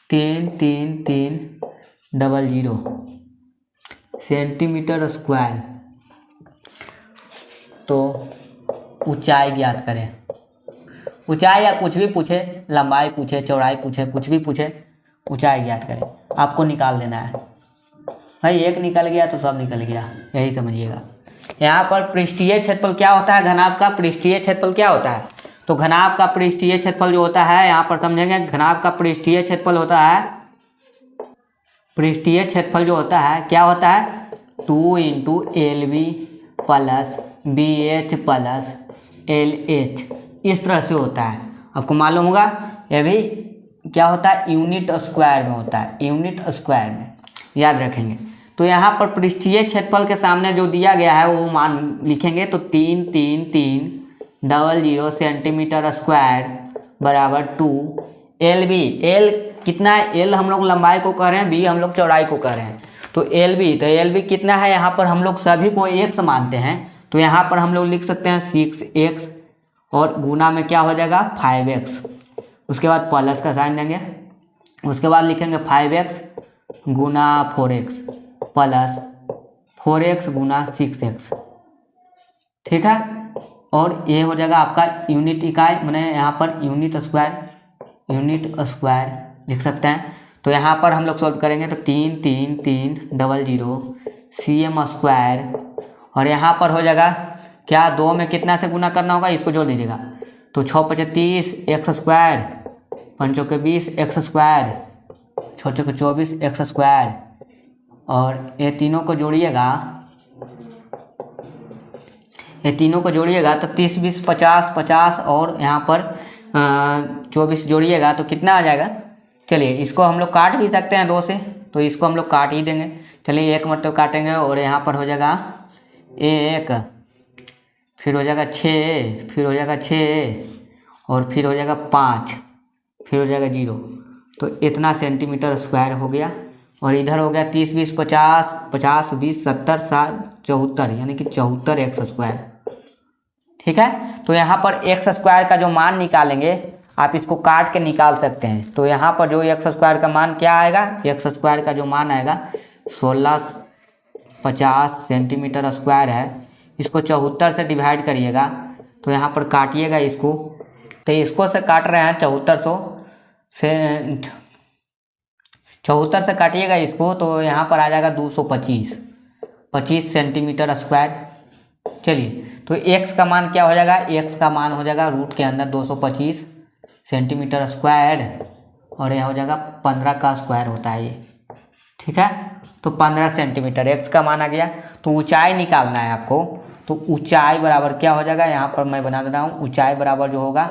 33300 सेंटीमीटर स्क्वायर। तो ऊंचाई ज्ञात करें। ऊंचाई या कुछ भी पूछे, लंबाई पूछे, चौड़ाई पूछे, कुछ भी पूछे, ऊंचाई ज्ञात करें, आपको निकाल देना है। भाई एक निकल गया तो सब निकल गया, यही समझिएगा। यहाँ पर पृष्ठीय क्षेत्रफल क्या होता है, घनाभ का पृष्ठीय क्षेत्रफल क्या होता है। तो घनाभ का पृष्ठीय क्षेत्रफल जो होता है, यहाँ पर समझेंगे, घनाभ का पृष्ठीय क्षेत्रफल होता है, पृष्ठीय क्षेत्रफल जो होता है क्या होता है, 2 × LB + BH + LH। इस तरह से होता है, आपको मालूम होगा। ये भी क्या होता है, यूनिट स्क्वायर में होता है, यूनिट स्क्वायर में, याद रखेंगे। तो यहाँ पर पृष्ठीय क्षेत्रफल के सामने जो दिया गया है वो मान लिखेंगे। तो 33300 सेंटीमीटर स्क्वायर बराबर 2 LB। एल कितना है, एल हम लोग लंबाई को कह रहे हैं, बी हम लोग चौड़ाई को कह रहे हैं। तो LB, तो LB कितना है, यहाँ पर हम लोग सभी को x मानते हैं। तो यहाँ पर हम लोग लिख सकते हैं 6x और गुना में क्या हो जाएगा 5x। उसके बाद प्लस का साइन देंगे। उसके बाद लिखेंगे 5x गुना 4x प्लस 4x गुना 6x। ठीक है, और ये हो जाएगा आपका यूनिट इकाई, मैंने यहाँ पर यूनिट स्क्वायर लिख सकते हैं। तो यहाँ पर हम लोग सॉल्व करेंगे तो 33300 cm स्क्वायर, और यहाँ पर हो जाएगा क्या, 2 में कितना से गुना करना होगा, इसको जोड़ दीजिएगा। तो 6×35 x square, 5×20 x square, 6×24 x square, और ये तीनों को जोड़िएगा, ये तीनों को जोड़िएगा तो 30 20 50 50 और यहाँ पर 24 जोड़िएगा तो कितना आ जाएगा। चलिए इसको हम लोग काट भी सकते हैं 2 से, तो इसको हम लोग काट ही देंगे। चलिए 1 मतलब काटेंगे और यहाँ पर हो जाएगा 1, फिर हो जाएगा 6, फिर हो जाएगा 6, और फिर हो जाएगा 5, फिर हो जाएगा 0। तो इतना सेंटीमीटर स्क्वायर हो गया। और इधर हो गया 30 20 50 50 20 70 60 74, यानी कि 74 x स्क्वायर। ठीक है, तो यहाँ पर x स्क्वायर का जो मान निकालेंगे आप इसको काट के निकाल सकते हैं। तो यहाँ पर जो x स्क्वायर का मान क्या आएगा, x स्क्वायर का जो मान आएगा 1650 सेंटीमीटर स्क्वायर है। इसको 74 से डिवाइड करिएगा, तो यहाँ पर काटिएगा इसको, तो इसको से काट रहे हैं 7400 से 74 से काटिएगा इसको तो यहाँ पर आ जाएगा 25 सेंटीमीटर स्क्वायर। चलिए, तो x का मान क्या हो जाएगा, x का मान हो जाएगा रूट के अंदर 225 सेंटीमीटर स्क्वायर, और यह हो जाएगा 15 का स्क्वायर होता है ये, ठीक है। तो 15 सेंटीमीटर x का मान आ गया। तो ऊंचाई निकालना है आपको, तो ऊंचाई बराबर क्या हो जाएगा, यहाँ पर मैं बना दे रहा हूँ। ऊंचाई बराबर जो होगा,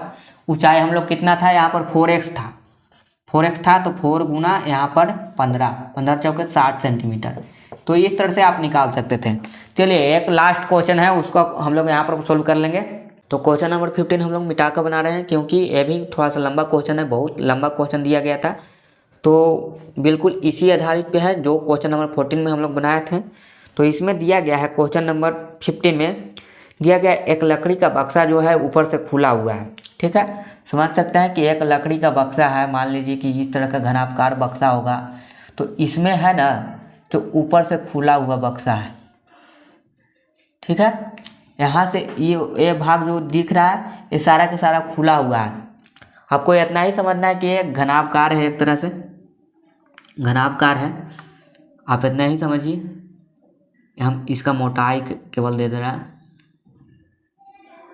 ऊंचाई हम लोग कितना था, यहाँ पर 4x था, तो 4 गुना यहाँ पर 15 चौके 60 सेंटीमीटर। तो इस तरह से आप निकाल सकते थे। चलिए, एक लास्ट क्वेश्चन है, उसको हम लोग यहाँ पर सोल्व कर लेंगे। तो क्वेश्चन नंबर 15 हम लोग मिटा कर बना रहे हैं, क्योंकि ये भी थोड़ा सा लंबा क्वेश्चन है, बहुत लंबा क्वेश्चन दिया गया था। तो बिल्कुल इसी आधारित पे है जो क्वेश्चन नंबर 14 में हम लोग बनाए थे। तो इसमें दिया गया है, क्वेश्चन नंबर 15 में दिया गया एक लकड़ी का बक्सा जो है ऊपर से खुला हुआ है, ठीक है। समझ सकते हैं कि एक लकड़ी का बक्सा है, मान लीजिए कि इस तरह का घनाभकार बक्सा होगा। तो इसमें है ना, जो ऊपर से खुला हुआ बक्सा है, ठीक है। यहाँ से ये भाग जो दिख रहा है, ये सारा का सारा खुला हुआ है। आपको इतना ही समझना है कि एक घनाभकार है, एक तरह से घनाभकार है, आप इतना ही समझिए। हम इसका मोटाई केवल दे दे रहा है।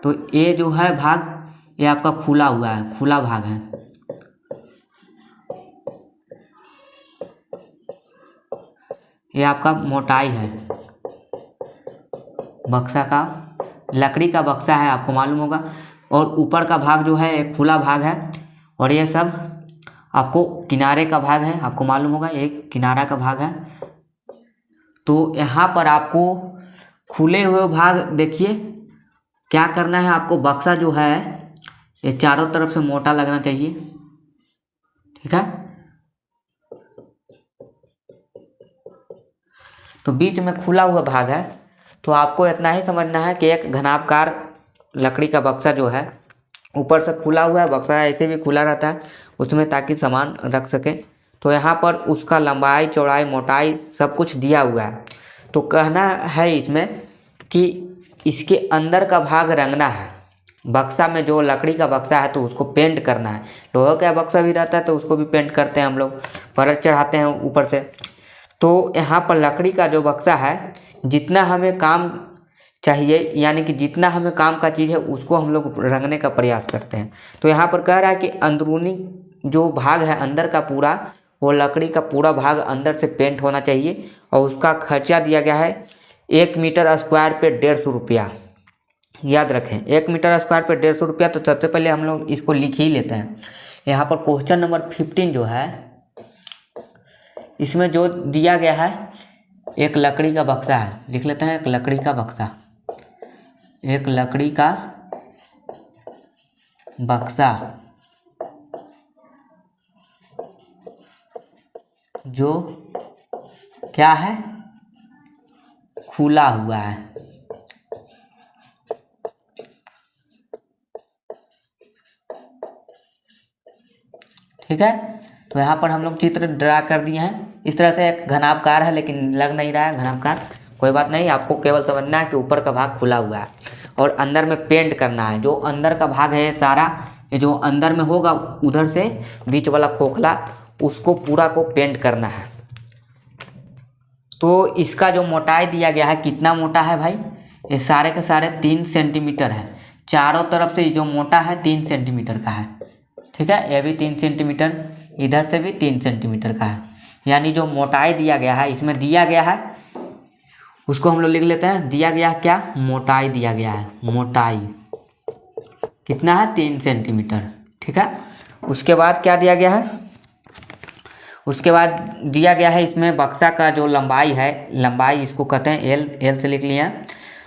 तो ये जो है भाग, ये आपका खुला हुआ है, खुला भाग है। ये आपका मोटाई है बक्सा का, लकड़ी का बक्सा है, आपको मालूम होगा। और ऊपर का भाग जो है एक खुला भाग है, और ये सब आपको किनारे का भाग है, आपको मालूम होगा, एक किनारा का भाग है। तो यहाँ पर आपको खुले हुए भाग, देखिए क्या करना है आपको, बक्सा जो है ये चारों तरफ से मोटा लगना चाहिए, ठीक है। तो बीच में खुला हुआ भाग है। तो आपको इतना ही समझना है कि एक घनाभकार लकड़ी का बक्सा जो है ऊपर से खुला हुआ है, बक्सा ऐसे भी खुला रहता है उसमें, ताकि सामान रख सके। तो यहाँ पर उसका लंबाई, चौड़ाई, मोटाई सब कुछ दिया हुआ है। तो कहना है इसमें कि इसके अंदर का भाग रंगना है, बक्सा में जो लकड़ी का बक्सा है तो उसको पेंट करना है। लोहे का बक्सा भी रहता है तो उसको भी पेंट करते हैं हम लोग, परत चढ़ाते हैं ऊपर से। तो यहाँ पर लकड़ी का जो बक्सा है, जितना हमें काम चाहिए, यानी कि जितना हमें काम का चीज़ है उसको हम लोग रंगने का प्रयास करते हैं। तो यहाँ पर कह रहा है कि अंदरूनी जो भाग है अंदर का पूरा, वो लकड़ी का पूरा भाग अंदर से पेंट होना चाहिए। और उसका खर्चा दिया गया है 1 मीटर स्क्वायर पे 150 रुपया। याद रखें, 1 मीटर स्क्वायर पे 150 रुपया। तो सबसे पहले हम लोग इसको लिख ही लेते हैं। यहाँ पर क्वेश्चन नंबर 15 जो है, इसमें जो दिया गया है एक लकड़ी का बक्सा है, लिख लेते हैं एक लकड़ी का बक्सा, एक लकड़ी का बक्सा जो क्या है, खुला हुआ है, ठीक है। तो यहाँ पर हम लोग चित्र ड्रा कर दिए हैं। इस तरह से एक घनाभकार है, लेकिन लग नहीं रहा है घनाभकार, कोई बात नहीं। आपको केवल समझना है कि ऊपर का भाग खुला हुआ है और अंदर में पेंट करना है। जो अंदर का भाग है सारा, ये जो अंदर में होगा उधर से बीच वाला खोखला, उसको पूरा को पेंट करना है। तो इसका जो मोटाई दिया गया है, कितना मोटा है भाई, ये सारे के सारे 3 सेंटीमीटर है। चारों तरफ से जो मोटा है 3 सेंटीमीटर का है, ठीक है। ये भी 3 सेंटीमीटर, इधर से भी 3 सेंटीमीटर का है। यानी जो मोटाई दिया गया है, इसमें दिया गया है, उसको हम लोग लिख लेते हैं। दिया गया है क्या, मोटाई दिया गया है। मोटाई कितना है, 3 सेंटीमीटर, ठीक है। उसके बाद क्या दिया गया है, उसके बाद दिया गया है इसमें बक्सा का जो लंबाई है, लंबाई इसको कहते हैं एल से लिख लिया।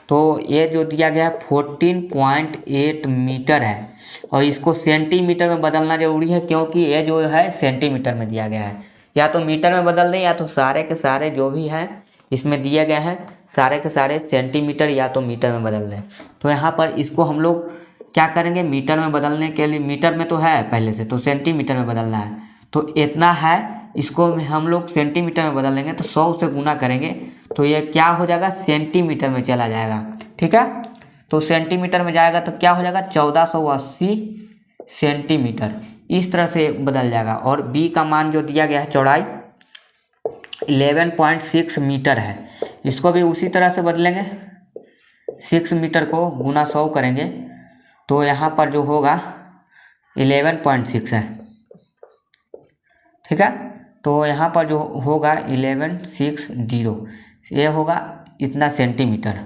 तो ये जो दिया गया है 14.8 मीटर है, और इसको सेंटीमीटर में बदलना जरूरी है, क्योंकि ये जो है सेंटीमीटर में दिया गया है। या तो मीटर में बदल दें, या तो सारे के सारे जो भी हैं इसमें दिए गए हैं सारे के सारे सेंटीमीटर या तो मीटर में बदल दें। तो यहाँ पर इसको हम लोग क्या करेंगे, मीटर में बदलने के लिए, मीटर में तो है पहले से, तो सेंटीमीटर में बदलना है। तो इतना है, इसको हम लोग सेंटीमीटर में बदल लेंगे। तो 100 से गुना करेंगे तो ये क्या हो जाएगा, सेंटीमीटर में चला जाएगा, ठीक है। तो सेंटीमीटर में जाएगा तो क्या हो जाएगा, 1480 सेंटीमीटर, इस तरह से बदल जाएगा। और बी का मान जो दिया गया है चौड़ाई, 11.6 मीटर है। इसको भी उसी तरह से बदलेंगे, 6 मीटर को गुना 100 करेंगे तो यहाँ पर जो होगा 11.6 है, ठीक है। तो यहाँ पर जो होगा 1160, ये होगा इतना सेंटीमीटर,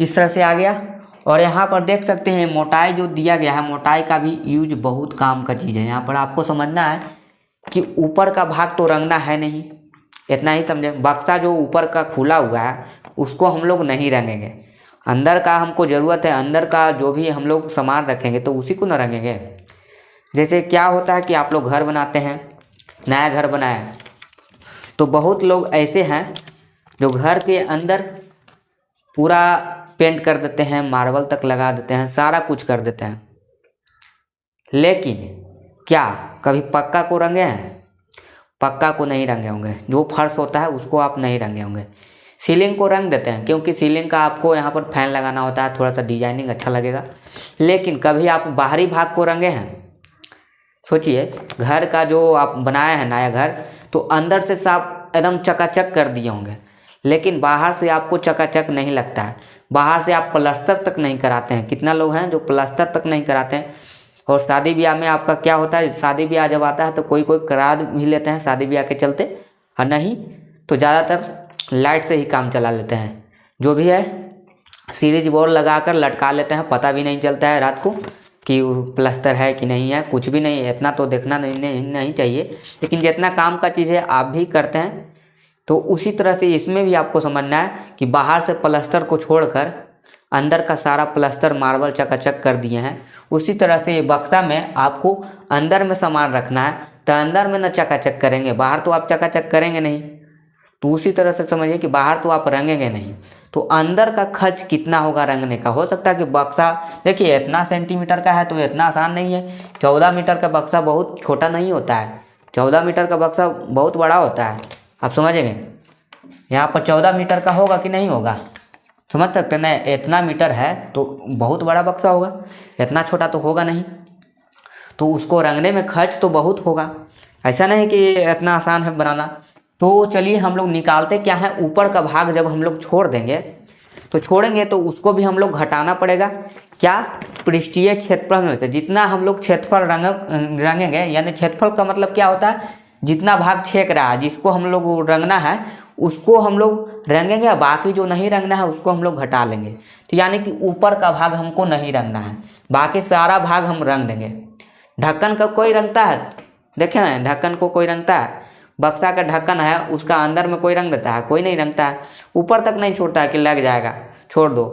इस तरह से आ गया। और यहाँ पर देख सकते हैं मोटाई जो दिया गया है, मोटाई का भी यूज बहुत काम का चीज़ है। यहाँ पर आपको समझना है कि ऊपर का भाग तो रंगना है नहीं, इतना ही समझे। बक्सा जो ऊपर का खुला हुआ है उसको हम लोग नहीं रंगेंगे, अंदर का हमको ज़रूरत है, अंदर का जो भी हम लोग सामान रखेंगे तो उसी को ना रंगेंगे। जैसे क्या होता है कि आप लोग घर बनाते हैं, नया घर बनाया तो बहुत लोग ऐसे हैं जो घर के अंदर पूरा पेंट कर देते हैं, मार्बल तक लगा देते हैं, सारा कुछ कर देते हैं, लेकिन क्या कभी पक्का को रंगे हैं? पक्का को नहीं रंगे होंगे। जो फर्श होता है उसको आप नहीं रंगे होंगे। सीलिंग को रंग देते हैं क्योंकि सीलिंग का आपको यहाँ पर फैन लगाना होता है, थोड़ा सा डिजाइनिंग अच्छा लगेगा। लेकिन कभी आप बाहरी भाग को रंगे हैं? सोचिए, घर का जो आप बनाए हैं नया घर, तो अंदर से साफ एकदम चकाचक कर दिए होंगे, लेकिन बाहर से आपको चकाचक नहीं लगता है। बाहर से आप प्लास्टर तक नहीं कराते हैं। कितना लोग हैं जो प्लास्टर तक नहीं कराते हैं। और शादी ब्याह में आपका क्या होता है, शादी ब्याह जब आता है तो कोई कोई करा भी लेते हैं शादी ब्याह के चलते, और नहीं तो ज़्यादातर लाइट से ही काम चला लेते हैं। जो भी है सीरीज बोर्ड लगा कर लटका लेते हैं, पता भी नहीं चलता है रात को कि प्लास्टर है कि नहीं है, कुछ भी नहीं है। इतना तो देखना नहीं चाहिए, लेकिन जितना काम का चीज़ है आप भी करते हैं। तो उसी तरह से इसमें भी आपको समझना है कि बाहर से प्लास्टर को छोड़कर अंदर का सारा प्लास्टर मार्बल चकाचक कर दिए हैं। उसी तरह से ये बक्सा में आपको अंदर में सामान रखना है तो अंदर में न चकाचक करेंगे, बाहर तो आप चकाचक करेंगे नहीं। तो उसी तरह से समझिए कि बाहर तो आप रंगेंगे नहीं, तो अंदर का खर्च कितना होगा रंगने का। हो सकता है कि बक्सा देखिए इतना सेंटीमीटर का है तो इतना आसान नहीं है। 14 मीटर का बक्सा बहुत छोटा नहीं होता है, 14 मीटर का बक्सा बहुत बड़ा होता है। आप समझेंगे यहाँ पर 14 मीटर का होगा कि नहीं होगा, समझ सकते हैं ना। इतना मीटर है तो बहुत बड़ा बक्सा होगा, इतना छोटा तो होगा नहीं। तो उसको रंगने में खर्च तो बहुत होगा, ऐसा नहीं कि इतना आसान है बनाना। तो चलिए हम लोग निकालते क्या है, ऊपर का भाग जब हम लोग छोड़ देंगे तो छोड़ेंगे तो उसको भी हम लोग घटाना पड़ेगा। क्या, पृष्ठीय क्षेत्रफल में से जितना हम लोग क्षेत्रफल रंगेंगे, यानी क्षेत्रफल का मतलब क्या होता है, जितना भाग छेक रहा है जिसको हम लोग रंगना है उसको हम लोग रंगेंगे, बाकी जो नहीं रंगना है उसको हम लोग घटा लेंगे। तो यानी कि ऊपर का भाग हमको नहीं रंगना है, बाकी सारा भाग हम रंग देंगे। ढक्कन का कोई रंगता है, देखे हैं ढक्कन को कोई रंगता है? बक्सा का ढक्कन है उसका अंदर में कोई रंग देता है? कोई नहीं रंगता है। ऊपर तक नहीं छोड़ता है कि लग जाएगा, छोड़ दो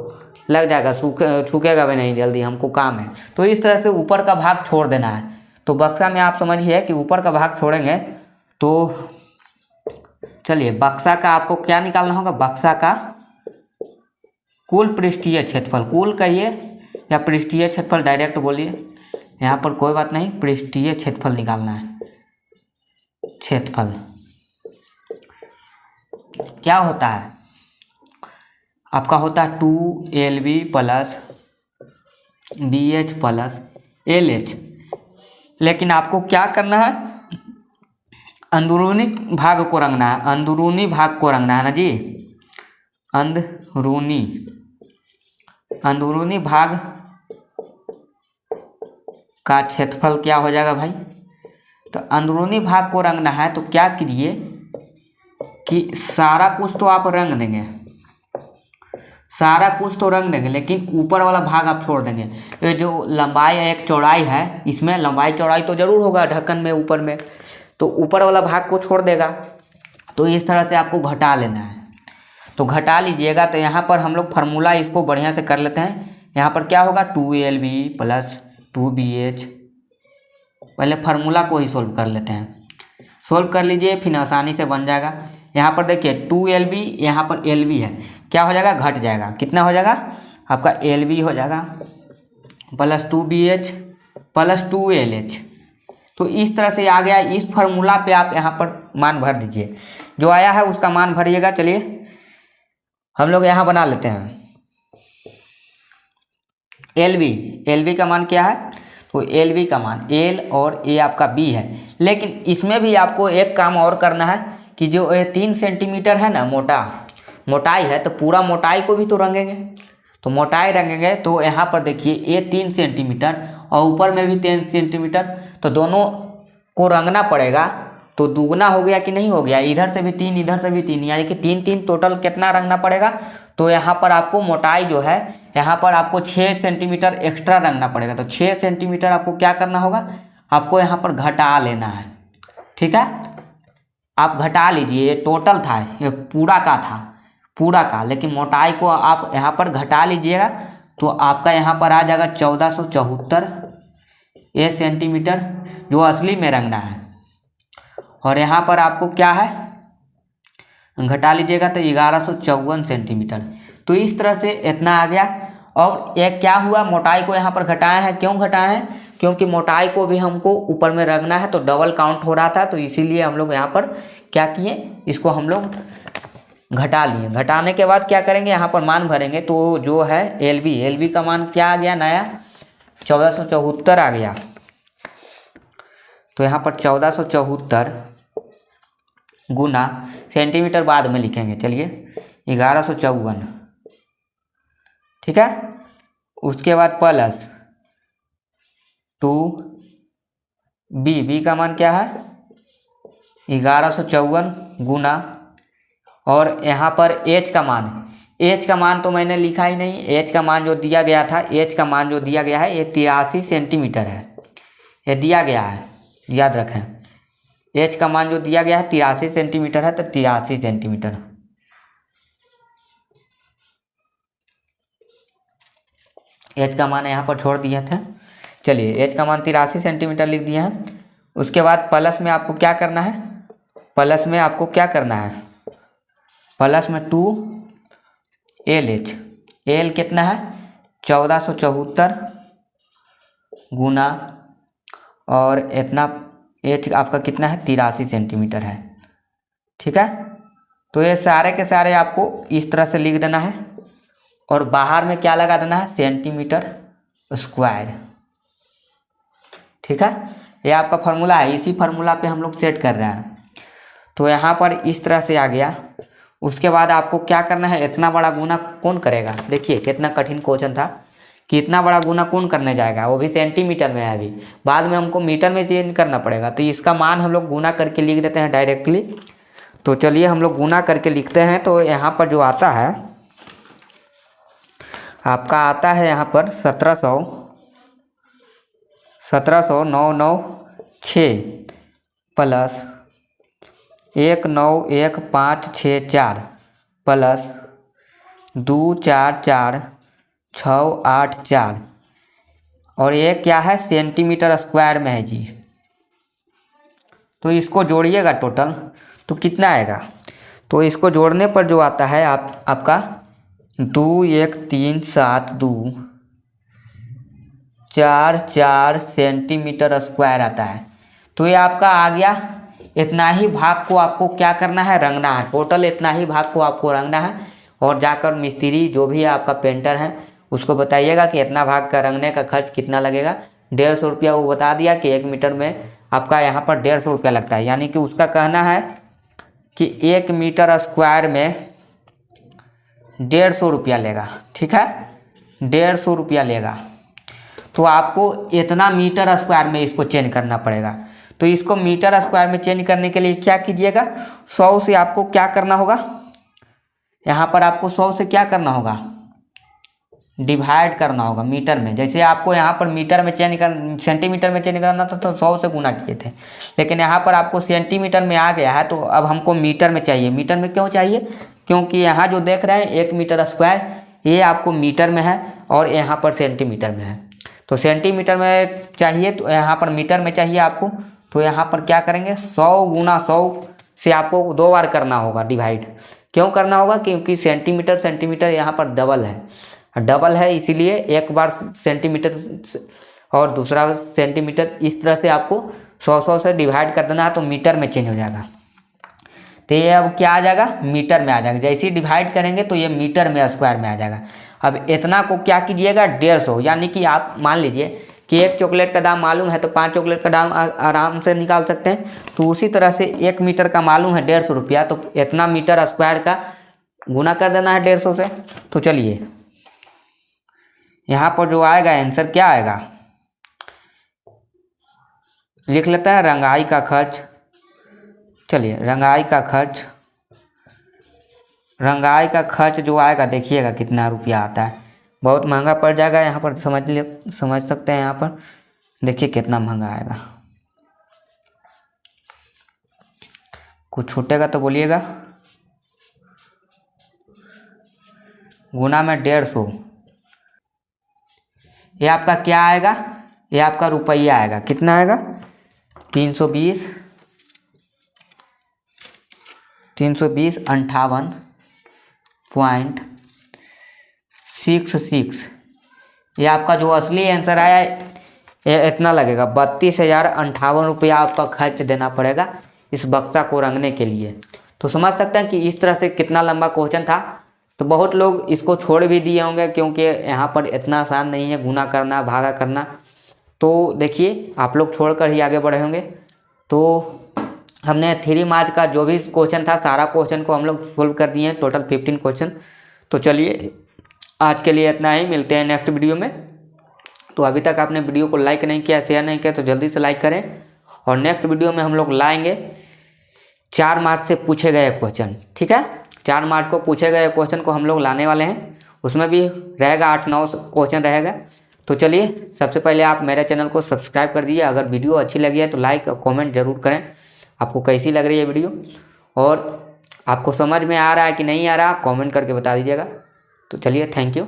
लग जाएगा, सूखेगा भी नहीं जल्दी, हमको काम है। तो इस तरह से ऊपर का भाग छोड़ देना है। तो बक्सा में आप समझिए कि ऊपर का भाग छोड़ेंगे तो चलिए बक्सा का आपको क्या निकालना होगा, बक्सा का कुल पृष्ठीय क्षेत्रफल, कुल कहिए या पृष्ठीय क्षेत्रफल डायरेक्ट बोलिए, यहाँ पर कोई बात नहीं, पृष्ठीय क्षेत्रफल निकालना है। क्षेत्रफल क्या होता है आपका, होता है 2LB plus BH plus LH। लेकिन आपको क्या करना है, अंदरूनी भाग को रंगना है, अंदरूनी भाग को रंगना है ना जी। अंदरूनी भाग का क्षेत्रफल क्या हो जाएगा भाई, तो अंदरूनी भाग को रंगना है तो क्या कीजिए कि सारा कुछ तो आप रंग देंगे, सारा कुछ तो रंग देंगे, लेकिन ऊपर वाला भाग आप छोड़ देंगे। ये जो लंबाई है, एक चौड़ाई है, इसमें लंबाई चौड़ाई तो जरूर होगा ढक्कन में ऊपर में, तो ऊपर वाला भाग को छोड़ देगा। तो इस तरह से आपको घटा लेना है, तो घटा लीजिएगा। तो यहाँ पर हम लोग फार्मूला इसको बढ़िया से कर लेते हैं। यहाँ पर क्या होगा, 2LB प्लस 2BH, पहले फार्मूला को ही सोल्व कर लेते हैं। सोल्व कर लीजिए फिर आसानी से बन जाएगा। यहाँ पर देखिए 2LB, यहाँ पर LB है, क्या हो जाएगा, घट जाएगा। कितना हो जाएगा आपका, LB हो जाएगा प्लस 2BH प्लस 2LH। तो इस तरह से आ गया। इस फार्मूला पे आप यहाँ पर मान भर दीजिए, जो आया है उसका मान भरिएगा। चलिए हम लोग यहाँ बना लेते हैं LB का मान क्या है, तो LB का मान L और A आपका B है। लेकिन इसमें भी आपको एक काम और करना है कि जो ये 3 सेंटीमीटर है ना मोटाई है, तो पूरा मोटाई को भी तो रंगेंगे। तो मोटाई रंगेंगे तो यहाँ पर देखिए ये 3 सेंटीमीटर और ऊपर में भी 3 सेंटीमीटर, तो दोनों को रंगना पड़ेगा। तो दुगना हो गया कि नहीं हो गया, इधर से भी 3 इधर से भी 3, यानी कि 3 3 टोटल कितना रंगना पड़ेगा। तो यहाँ पर आपको मोटाई जो है यहाँ पर आपको 6 सेंटीमीटर एक्स्ट्रा रंगना पड़ेगा। तो 6 सेंटीमीटर आपको क्या करना होगा, आपको यहाँ पर घटा लेना है। ठीक है, आप घटा लीजिए। ये टोटल था, ये पूरा का, लेकिन मोटाई को आप यहाँ पर घटा लीजिएगा तो आपका यहाँ पर आ जाएगा 1474 ये सेंटीमीटर जो असली में रंगना है। और यहाँ पर आपको क्या है, घटा लीजिएगा तो 1154 सेंटीमीटर। तो इस तरह से इतना आ गया। और एक क्या हुआ, मोटाई को यहाँ पर घटाया है। क्यों घटाया है, क्योंकि मोटाई को भी हमको ऊपर में रंगना है, तो डबल काउंट हो रहा था, तो इसीलिए हम लोग यहाँ पर क्या किए, इसको हम लोग घटा लिए। घटाने के बाद क्या करेंगे, यहाँ पर मान भरेंगे। तो जो है एल बी का मान क्या आ गया, नया 1474 आ गया। तो यहाँ पर 1474 गुना सेंटीमीटर बाद में लिखेंगे, चलिए 1154। ठीक है, उसके बाद प्लस 2b, बी का मान क्या है 1154 गुना, और यहाँ पर एच का मान तो मैंने लिखा ही नहीं। एच का मान जो दिया गया था, एच का मान जो दिया गया है ये 83 सेंटीमीटर है, ये दिया गया है, याद रखें। एच का मान जो दिया गया है 83 सेंटीमीटर है, तो 83 सेंटीमीटर। एच का मान यहाँ पर छोड़ दिए थे, चलिए एच का मान 83 सेंटीमीटर लिख दिए हैं। उसके बाद प्लस में आपको क्या करना है, प्लस में 2LH, एल कितना है 1474 गुना, और इतना एच आपका कितना है 83 सेंटीमीटर है। ठीक है, तो ये सारे के सारे आपको इस तरह से लिख देना है, और बाहर में क्या लगा देना है, सेंटीमीटर स्क्वायर। ठीक है, ये आपका फार्मूला है, इसी फार्मूला पे हम लोग सेट कर रहे हैं। तो यहाँ पर इस तरह से आ गया। उसके बाद आपको क्या करना है, इतना बड़ा गुना कौन करेगा, देखिए कितना कठिन क्वेश्चन था कि इतना बड़ा गुना कौन करने जाएगा, वो भी सेंटीमीटर में है, अभी बाद में हमको मीटर में चेंज करना पड़ेगा। तो इसका मान हम लोग गुना करके लिख देते हैं डायरेक्टली। तो चलिए हम लोग गुना करके लिखते हैं। तो यहाँ पर जो आता है आपका आता है यहाँ पर 17,996 प्लस 191564 प्लस 244684, और ये क्या है सेंटीमीटर स्क्वायर में है जी। तो इसको जोड़िएगा टोटल, तो कितना आएगा, तो इसको जोड़ने पर जो आता है आपका 2137244 सेंटीमीटर स्क्वायर आता है। तो ये आपका आ गया। इतना ही भाग को आपको क्या करना है, रंगना है। टोटल इतना ही भाग को आपको रंगना है, और जाकर मिस्त्री जो भी है आपका पेंटर है उसको बताइएगा कि इतना भाग का रंगने का खर्च कितना लगेगा। 150 रुपया वो बता दिया कि 1 मीटर में आपका यहाँ पर 150 रुपया लगता है, यानी कि उसका कहना है कि 1 मीटर स्क्वायर में 150 रुपया लेगा। ठीक है, 150 रुपया लेगा। तो आपको इतना मीटर स्क्वायर में इसको चेंज करना पड़ेगा। तो इसको मीटर स्क्वायर में चेंज करने के लिए क्या कीजिएगा, 100 से आपको क्या करना होगा, यहाँ पर आपको 100 से क्या करना होगा, डिवाइड करना होगा मीटर में। जैसे आपको यहाँ पर मीटर में सेंटीमीटर में चेंज करना था तो 100 से गुना किए थे, लेकिन यहाँ पर आपको सेंटीमीटर में आ गया है, तो अब हमको मीटर में चाहिए। मीटर में क्यों चाहिए, क्योंकि यहाँ जो देख रहे हैं 1 मीटर स्क्वायर ये आपको मीटर में है, और यहाँ पर सेंटीमीटर में है। तो सेंटीमीटर में चाहिए, तो यहाँ पर मीटर में चाहिए आपको। तो यहाँ पर क्या करेंगे, 100 गुना 100 से आपको 2 बार करना होगा डिवाइड। क्यों करना होगा, क्योंकि सेंटीमीटर यहाँ पर डबल है, इसीलिए एक बार सेंटीमीटर और दूसरा सेंटीमीटर, इस तरह से आपको 100 से डिवाइड कर देना है, तो मीटर में चेंज हो जाएगा। तो ये अब क्या आ जाएगा, मीटर में आ जाएगा। जैसे ही डिवाइड करेंगे तो ये मीटर में स्क्वायर में आ जाएगा। अब इतना को क्या कीजिएगा, 150, यानी कि आप मान लीजिए कि एक चॉकलेट का दाम मालूम है तो 5 चॉकलेट का दाम आराम से निकाल सकते हैं। तो उसी तरह से 1 मीटर का मालूम है 150 रुपया, तो इतना मीटर स्क्वायर का गुना कर देना है 150 से। तो चलिए यहाँ पर जो आएगा आंसर क्या आएगा, लिख लेते हैं रंगाई का खर्च। चलिए रंगाई का खर्च जो आएगा देखिएगा कितना रुपया आता है, बहुत महंगा पड़ जाएगा। यहाँ पर समझ सकते हैं, यहाँ पर देखिए कितना महंगा आएगा। कुछ छूटेगा तो बोलिएगा। गुना में 150, ये आपका क्या आएगा, ये आपका रुपया आएगा। कितना आएगा, 320 58.66। ये आपका जो असली आंसर आया ये इतना लगेगा, 32,058 रुपया आपका खर्च देना पड़ेगा इस बक्सा को रंगने के लिए। तो समझ सकते हैं कि इस तरह से कितना लंबा क्वेश्चन था। तो बहुत लोग इसको छोड़ भी दिए होंगे क्योंकि यहाँ पर इतना आसान नहीं है गुना करना भागा करना। तो देखिए आप लोग छोड़कर ही आगे बढ़े होंगे। तो हमने 3 मार्च का जो भी क्वेश्चन था सारा क्वेश्चन को हम लोग सोल्व कर दिए हैं, टोटल 15 क्वेश्चन। तो चलिए आज के लिए इतना ही, मिलते हैं नेक्स्ट वीडियो में। तो अभी तक आपने वीडियो को लाइक नहीं किया, शेयर नहीं किया तो जल्दी से लाइक करें। और नेक्स्ट वीडियो में हम लोग लाएंगे 4 मार्च से पूछे गए क्वेश्चन, ठीक है। 4 मार्च को पूछे गए क्वेश्चन को हम लोग लाने वाले हैं, उसमें भी रहेगा 8-9 क्वेश्चन रहेगा। तो चलिए सबसे पहले आप मेरे चैनल को सब्सक्राइब कर दीजिए। अगर वीडियो अच्छी लगी है तो लाइक और कमेंट जरूर करें, आपको कैसी लग रही है वीडियो, और आपको समझ में आ रहा है कि नहीं आ रहा कमेंट करके बता दीजिएगा। तो चलिए थैंक यू।